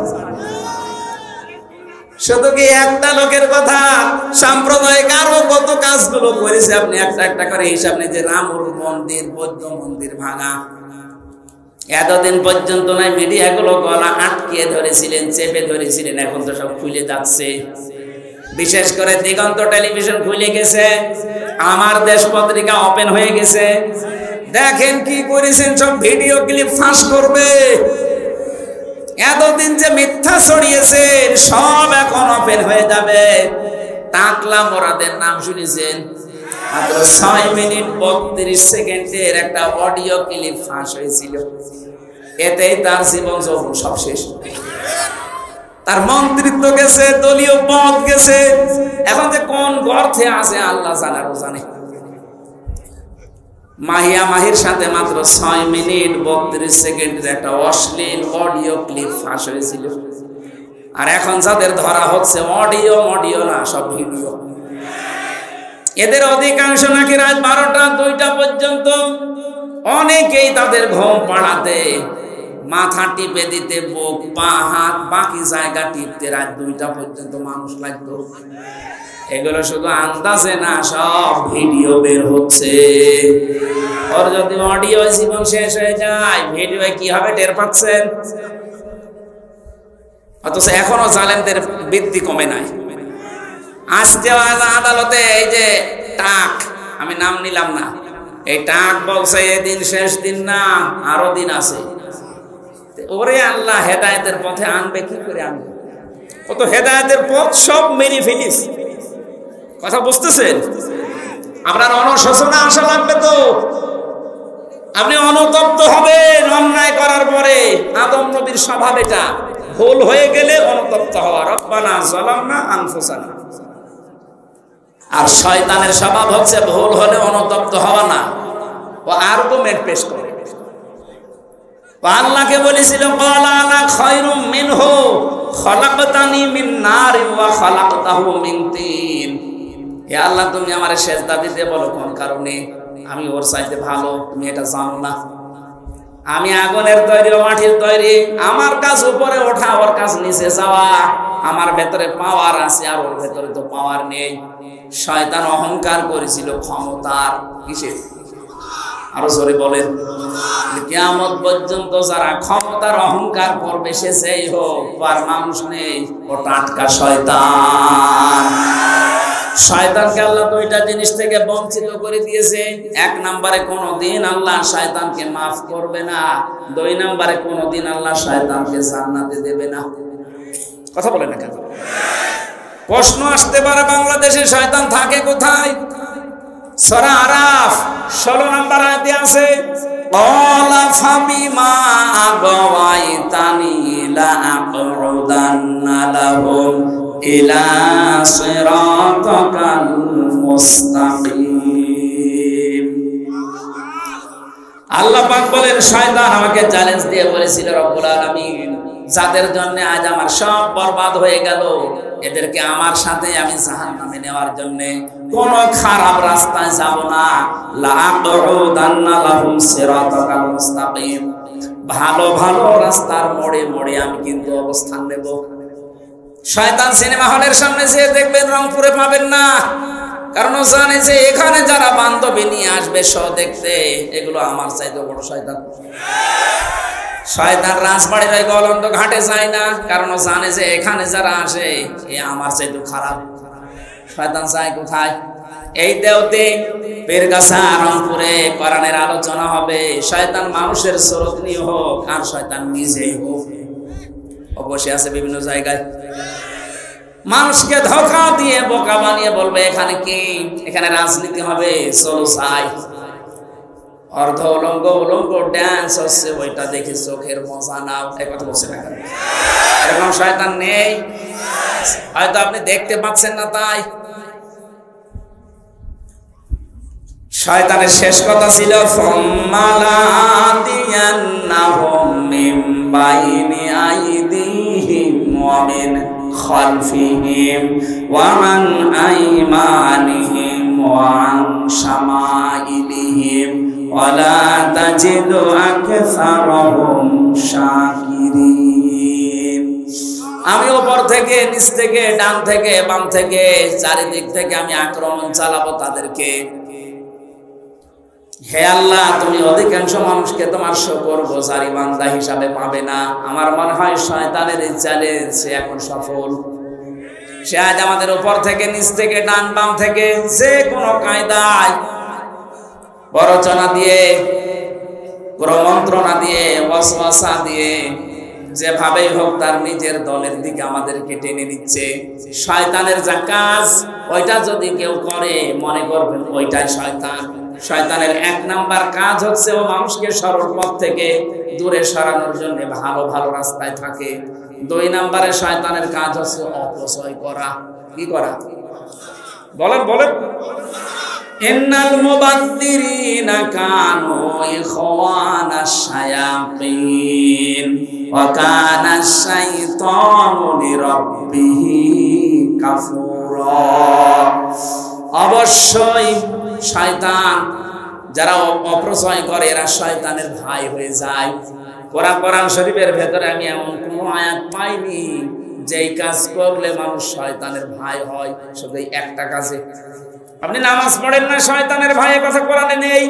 শুধু কি একটা লোকের কথা, সাম্প্রদায়িক আরো কত কাজগুলো করেছে আপনি একটা একটা করে হিসাব নেই। যে রামুর মন্দির, বৌদ্ধ মন্দির ভাঙা, এতদিন পর্যন্ত নাই মিডিয়াগুলো গলা আটকিয়ে ধরেছিলেন, চেপে ধরেছিলেন, এখন তো সব খুলে যাচ্ছে। বিশেষ করে দিগন্ত টেলিভিশন খুলে গেছে, আমার দেশ পত্রিকা ওপেন হয়ে গেছে। দেখেন কি করেছেন, সব ভিডিও ক্লিপ ফাঁস করবে। এতদিন যে মিথ্যা ছড়িয়েছেন সব এখন ওপেন হয়ে যাবে। টাকলা মোরাদের নাম শুনেছেন? মাত্র 6 মিনিট 32 সেকেন্ডের একটা অডিও ক্লিপ ফাঁস হয়েছিল। এতেই তার জীবন যৌবন সব শেষ। তার মন্ত্রিত্ব গেছে, দলীয় পদ গেছে, এখন যে কোন গর্তে আছে আল্লাহ জানার জানে। মাহিয়া মাহির সাথে মাত্র 6 মিনিট 32 সেকেন্ডের একটা অশ্লীল অডিও ক্লিপ ফাঁস হয়েছিল। আর এখন যাদের ধরা হচ্ছে অডিও না, সব ভিডিও। এদের অধিকাংশ নাকি রাত 12টা 2টা পর্যন্ত, অনেকেই তাদের ঘুম পাড়াতে, মাথা টিপে দিতে, বুক, পা, হাত, বাকি জায়গা টিপতে রাত 2টা পর্যন্ত মানুষ লাগতো। এগুলো শুধু আন্দাজে না, সব ভিডিও বের হচ্ছে। ওর যদি অডিও জীবন শেষ হয়ে যায়, ভিডিও কি হবে টের পাচ্ছেন? অথচ এখনো জালেমদের বৃদ্ধি কমে নাই। আজকে আদালতে এই যে টাক, আমি নাম নিলাম না, এই টাক বলছে এদিন শেষ দিন না, আরো দিন আছে। ওরে আল্লাহ হেদায়েতের পথে আনবে কি করে আনবে? ও তো হেদায়েতের পথ সব মেরে ফেলিস। কথা বুঝতেছেন? আপনার অনুশোচনা আসা লাগবে তো। আপনি অনুতপ্ত হবেন অন্যায় করার পরে। আদম নবীর স্বভাব এটা, ভুল হয়ে গেলে অনুতপ্ত হওয়া। রব্বানা যালামনা আনফুসানা। আর শয়তানের স্বভাব হচ্ছে ভুল হলে অনুতপ্ত হওয়া না, ও আর্গুমেন্ট পেশ করে। আল্লাহকে বলেছিল ক্বালা আনা খায়রুম মিনহু খালাকতানি মিন নারিন ওয়া খালাকতাহু মিন তিন। হে আল্লাহ, তুমি আমারে সেজদা দিতে বলো কোন কারণে? আমি ওর চাইতে ভালো, তুমি এটা জানো না? আমি আগুনের তৈরি, ও মাটির তৈরি। আমার কাজ উপরে ওঠা, ওর কাজ নিচে যাওয়া। আমার ভেতরে পাওয়ার আছে, আর ওর ভেতরে তো পাওয়ার নেই। শয়তান অহংকার করেছিল ক্ষমতার। কিসের? আরো জোরে বলেন। কিয়ামত পর্যন্ত যারা ক্ষমতার অহংকার করবে, সে যেই হোক, আর মানুষ নেই, ও টাটকা শয়তান। শয়তানকে আল্লাহ 2টা জিনিস থেকে বঞ্চিত করে দিয়েছে। 1 নম্বরে কোনদিন আল্লাহ শয়তানকে মাফ করবে না। 2 নম্বরে কোনদিন আল্লাহ শয়তানকে জান্নাতে দেবে না। কথা বলে না কেন? প্রশ্ন আসতে পারে, বাংলাদেশে শয়তান থাকে কোথায়? সূরা আরাফ 16 নম্বর আয়াতে আছে, ক্বালা ফাবিমা আগাওয়াইতানি লা আকউদান্না লাহুম ইলা সিরাতাকাল মুস্তাকিম। আল্লাহ পাক বলেন, শয়তান আমাকে চ্যালেঞ্জ দিয়ে বলেছিল, রব্বুল আলামিন, যাদের জন্য আজ আমার সব বরবাদ হয়ে গেল, এদেরকে আমার সাথে আমি জাহান্নামে নেওয়ার জন্য কোন খারাপ রাস্তায় যাব না। লা আকউদান্না লাহুম সিরাতাকাল মুস্তাকিম। ভালো ভালো রাস্তার মোড়ে মোড়ে আমি কিন্তু অবস্থান নেব। শয়তান সিনেমা হলের সামনে যে দেখবেন রংপুরে পাবেন না, কারণ ও জানে যে এখানে যারা বান্ধবী নিয়ে আসবে শো দেখতে, এগুলো আমার চাইতে বড় শয়তান। শয়তান রাজবাড়ির ওই গলন্দ ঘাটে যায় না, কারণ ও জানে যে এখানে যারা আসে এ আমার চাইতে খারাপ। শয়তান যায় কোথায়? এই দেওতে, পীরগাছা, রংপুরে কোরআনের আলোচনা হবে। শয়তান মানুষের সুরত নিয়ে হোক, আর শয়তান নিজেই হোক, বসে আছে বিভিন্ন জায়গায়, মানুষকে ধোঁকা দিয়ে বোকা বানিয়ে বলবে এখানে কি, এখানে রাজনীতি হবে, চলো চাই। অর্ধ উলঙ্গ উলঙ্গ ড্যান্স হচ্ছে, ওইটা দেখে চোখের মজা নাও। এই কথা বলছে না কেন? এরকম শয়তান নেই? হয়তো আপনি দেখতে পাচ্ছেন না তাই। শয়তানের শেষ কথা ছিল, ফাম্মালাতিয়ান্নাহুম মিন বাইনি আইদিহিম ওয়া মিন খালফিহিম ওয়া মান আইমানিহিম ওয়া আন শামাইলিহিম ওয়া লা তাজিদু আকসারাহুম শাকিরিন। আমি উপর থেকে নিচ থেকে ডান থেকে বাম থেকে চারিদিক থেকে আমি আক্রমণ চালাবো তাদেরকে। হে আল্লাহ, তুমি অধিকাংশ মানুষকে তোমার শুকর গুজারি বান্দা হিসাবে পাবে না। আমার মনে হয় শয়তানের এই চ্যালেঞ্জ সে এখন সফল। সে আজ আমাদের উপর থেকে নিচ থেকে ডান বাম থেকে যে কোনো কায়দায় প্ররোচনা দিয়ে, প্রমন্ত্রণা দিয়ে, ওয়াসওয়াসা দিয়ে, যেভাবেই হোক তার নিজের দলের দিকে আমাদেরকে টেনে নিচ্ছে। শয়তানের যা কাজ ওইটা যদি কেউ করে মনে করবেন ওইটাই শয়তান। শয়তানের এক নাম্বার কাজ হচ্ছে ও মানুষকে সরল পথ থেকে দূরে সরানোর জন্য ভালো ভালো রাস্তায় থাকে। 2 নম্বরে শয়তানের কাজ হচ্ছে অপচয় করা। কি করা? বলেন বলেন। ইন্নাল মুবাদদিরিনা কানু ইখওয়ানাশ শায়াতিন ওয়া কানাশ শাইতানু লিরাব্বিহি কাফুরা। অবশ্যই শয়তান যারা অপচয় করে এরা শয়তানের ভাই হয়ে যায়। কোরআন শরীফের ভেতরে আমি এমন কোনো আয়াত পাইনি যেই কাজ করলে মানুষ শয়তানের ভাই হয়। শুধু একটা কাজে। আপনি নামাজ পড়েন না, শয়তানের ভাই, কথা কোরআনে নেই।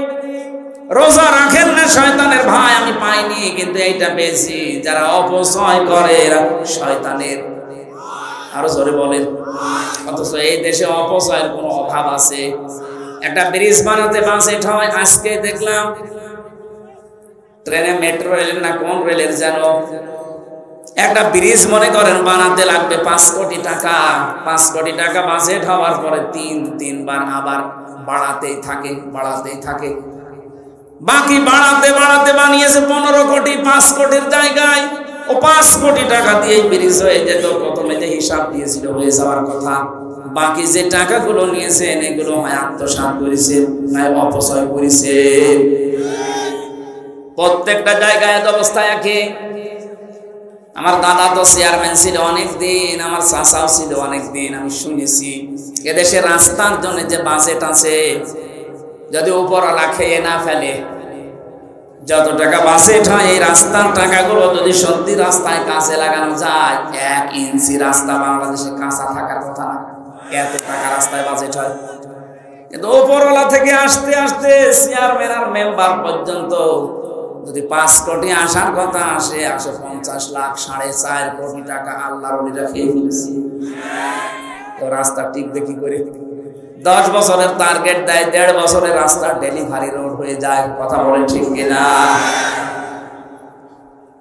রোজা রাখেন না, শয়তানের ভাই আমি পাইনি, কিন্তু এইটা পেয়েছি যারা অপচয় করে এরা শয়তানের। আরো জোরে বলেন। অথচ এই দেশে অপচয়ের কোনো অভাব আছে? একটা ব্রিজ বানাতে বাজেট হয়, আজকে দেখলাম ট্রেনে, মেট্রো রেলের না কোন রেলের যেন একটা ব্রিজ মনে করেন বানাতে লাগবে 5 কোটি টাকা। 5 কোটি টাকা বাজেট হওয়ার পরে 3বার আবার বাড়াতেই থাকে। বাকি বাড়াতে বানিয়েছে 15 কোটি। 5 কোটির জায়গায় ও 5 কোটি টাকা দিয়ে ব্রিজ হয়ে যেত। প্রথমে যে হিসাব দিয়েছিল হয়ে যাওয়ার কথা, বাকি যে টাকাগুলো নিয়েছেন এগুলো হয় আত্মসাৎ করেছে না অপচয় করেছে। প্রত্যেকটা জায়গায় অবস্থায় একই। আমার দাদা তো চেয়ারম্যান ছিল অনেকদিন, আমার চাচাও ছিল অনেকদিন। আমি শুনেছি এদেশে রাস্তার জন্য যে বাজেট আছে, যদি উপরওয়ালা খেয়ে না ফেলে, যত টাকা বাজেট হয় এই রাস্তার টাকাগুলো যদি সত্যি রাস্তায় কাজে লাগানো যায়, 1 ইঞ্চি রাস্তা বাংলাদেশে কাঁচা থাকার কথা না। এত টাকা রাস্তায় বাজেট হয়। কিন্তু উপরওয়ালা থেকে আসতে আসতে চেয়ারম্যান আর মেম্বার পর্যন্ত যদি 5 কোটি আসার কথা আসে 50 লাখ, 4.5 কোটি টাকা আল্লাহর ওলিরা খেয়ে ফেলেছি। তো রাস্তা টিকবে কি করে? 10 বছরের টার্গেট দেয়, 1.5 বছরের রাস্তা ডেলিভারি রোড হয়ে যায়। কথা বলেন ঠিক কিনা?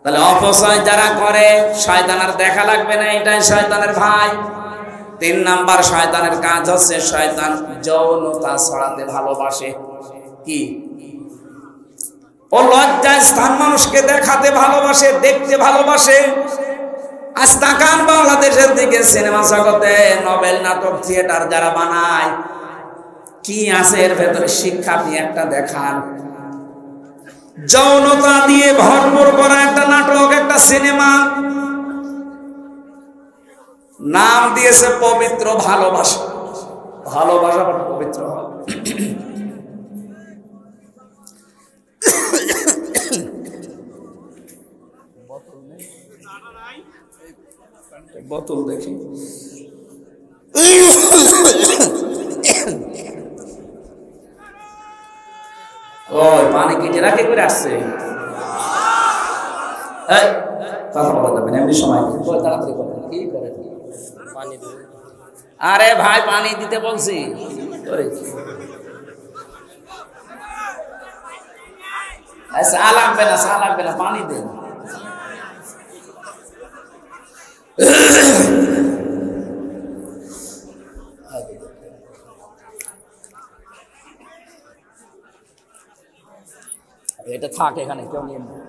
তাহলে অপচয় যারা করে শয়তান আর দেখা লাগবে না, এটাই শয়তানের ভাই। 3 নাম্বার শয়তানের কাজ হচ্ছে শয়তান যৌনতা ছড়াতে ভালোবাসে। কি? ও লজ্জায় স্থান মানুষকে দেখাতে ভালোবাসে, দেখতে ভালোবাসে। আজ তাকান বাংলাদেশের দিকে, সিনেমা জগতে নোবেল নাটক থিয়েটার যারা বানায়, কি আছে এর ভেতরে শিক্ষা নিয়ে একটা দেখান। যৌনতা দিয়ে ভরপুর করা একটা নাটক, একটা সিনেমা, নাম দিয়েছে পবিত্র ভালোবাসা। ভালোবাসা পবিত্র হয়। বোতল দেখি। ওই পানি কেটে রাখে করে আসছে। কথা বলা যাবে না, এমনি সময় তাড়াতাড়ি করেন। কি করেন? পানি দিতে। আরে ভাই পানি দিতে বলছি। চা লাগবে না, পানি দেন। এটা থাক এখানে, কেউ নিয়ে নেই।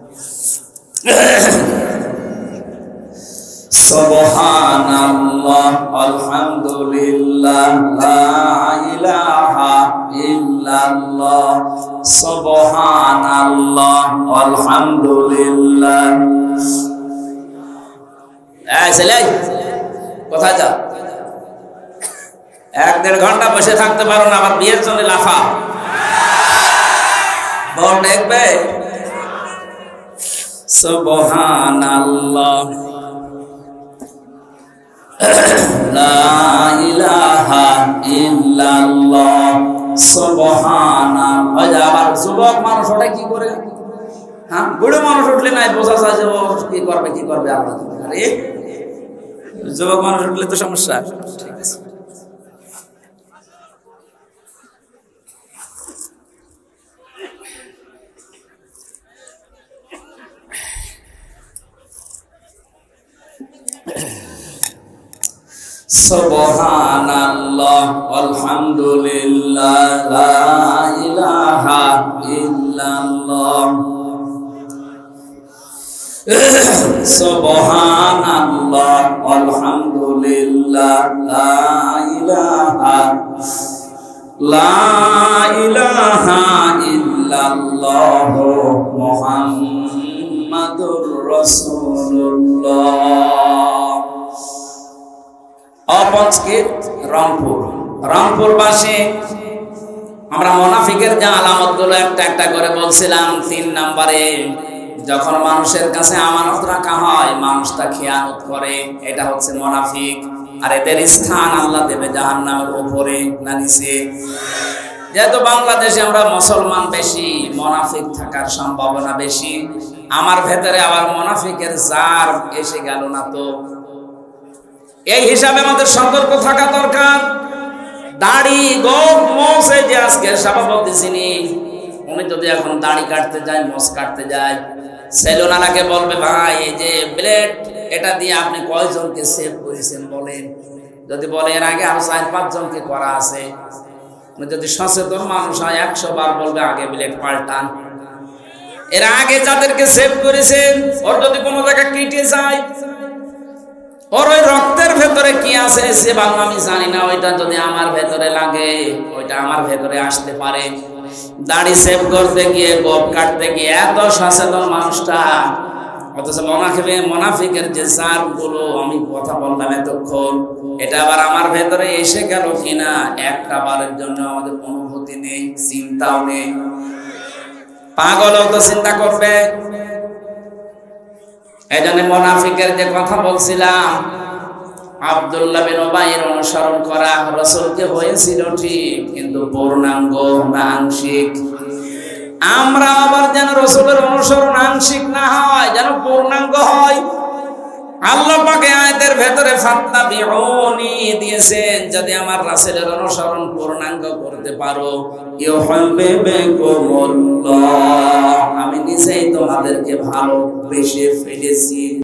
সুবহানাল্লাহ, আলহামদুলিল্লাহ, লা ইলাহা ইল্লাল্লাহ, সুবহানাল্লাহ, আলহামদুলিল্লাহ। এই ছেলে, কোথায় যা? 1-1.5 ঘন্টা বসে থাকতে পারো না, আবার বিয়ের জন্য লাফা। বল দেখবে। সুবহানাল্লাহ, সুবহানাল্লাহ। ওই যে আবার যুবক মানুষ ওটা কি করে, হ্যাঁ বুড়ো মানুষ উঠলে নাই বোঝা যায় যে ও কি করবে আল্লাহ। আরে যুবক মানুষ উঠলে তো সমস্যা। ঠিক আছে, সুবহানাল্লাহ আলহামদুলিল্লাহ লা ইলাহা ইল্লাল্লাহ সুবহানাল্লাহ আলহামদুলিল্লাহ লা ইলাহা ইল্লাল্লাহ মুহাম্মাদুর রাসূলুল্লাহ। অপঞ্চকিত রংপুর বাসে আমরা মুনাফিকের যে আলামতগুলো একটা একটা করে বলছিলাম। 3 নম্বরে, যখন মানুষের কাছে আমানত রাখা হয় মানুষটা খেয়ানত করে, এটা হচ্ছে মুনাফিক। আর এদের স্থান আল্লাহ দেবে জাহান্নামের উপরে না নিচে। যেহেতু বাংলাদেশে আমরা মুসলমান বেশি, মুনাফিক থাকার সম্ভাবনা বেশি। আমার ভেতরে আবার মুনাফিকের জার এসে গেল না তো। এই হিসাবে আমাদের সতর্ক থাকা দরকার। দাড়ি গোপ মোছ, এই যে আজকের সভাপতি চিনি, উনি যদি এখন দাড়ি কাটতে যায়, মোছ কাটতে যায়, সেলুনালাকে বলবে ভাই এই যে ব্লেড, এটা দিয়ে আপনি কয়জনকে সেভ করেছেন বলেন। যদি বলে এর আগে আরো 4-5 জনকে করা আছে, যদি সচেতন মানুষ হয় 100 বার বলবে আগে ব্লেড পাল্টান। এর আগে যাদেরকে সেভ করেছেন, ওর যদি কোনো জায়গা কেটে যায়, ওর ওই রক্তের ভেতরে কি আছে সে বাংলা আমি জানি না, ওইটা যদি আমার ভেতরে লাগে ওইটা আমার ভেতরে আসতে পারে। দাড়ি সেভ করতে গিয়ে, গোপ কাটতে গিয়ে এত সচেতন মানুষটা, অথচ মুনাফিকের যে জার গুলো আমি কথা বললাম এতক্ষণ, এটা আবার আমার ভেতরে এসে গেল কিনা একটা বারের জন্য আমাদের অনুভূতি নেই, চিন্তাও নেই। পাগলও তো চিন্তা করবে। এই জন্য মুনাফিকের যে কথা বলছিলাম, আব্দুল্লাহ বিন উবাইয়ের অনুসরণ করা রাসূলকে হয়েছিল ঠিক, কিন্তু পূর্ণাঙ্গ না আংশিক। আমরা আবার যেন রাসূলের অনুসরণ আংশিক না হয়, যেন পূর্ণাঙ্গ হয়। আল্লাহ পাক আয়াতের ভেতরে ফাত্তাবিউনি দিয়েছেন, যদি আমার রাসূলের অনুসরণ পূর্ণাঙ্গ করতে পারো, ইউহিব্বুকুমুল্লাহ, আমি নিজেই তোমাদেরকে ভালোবেসে ফেলেছি।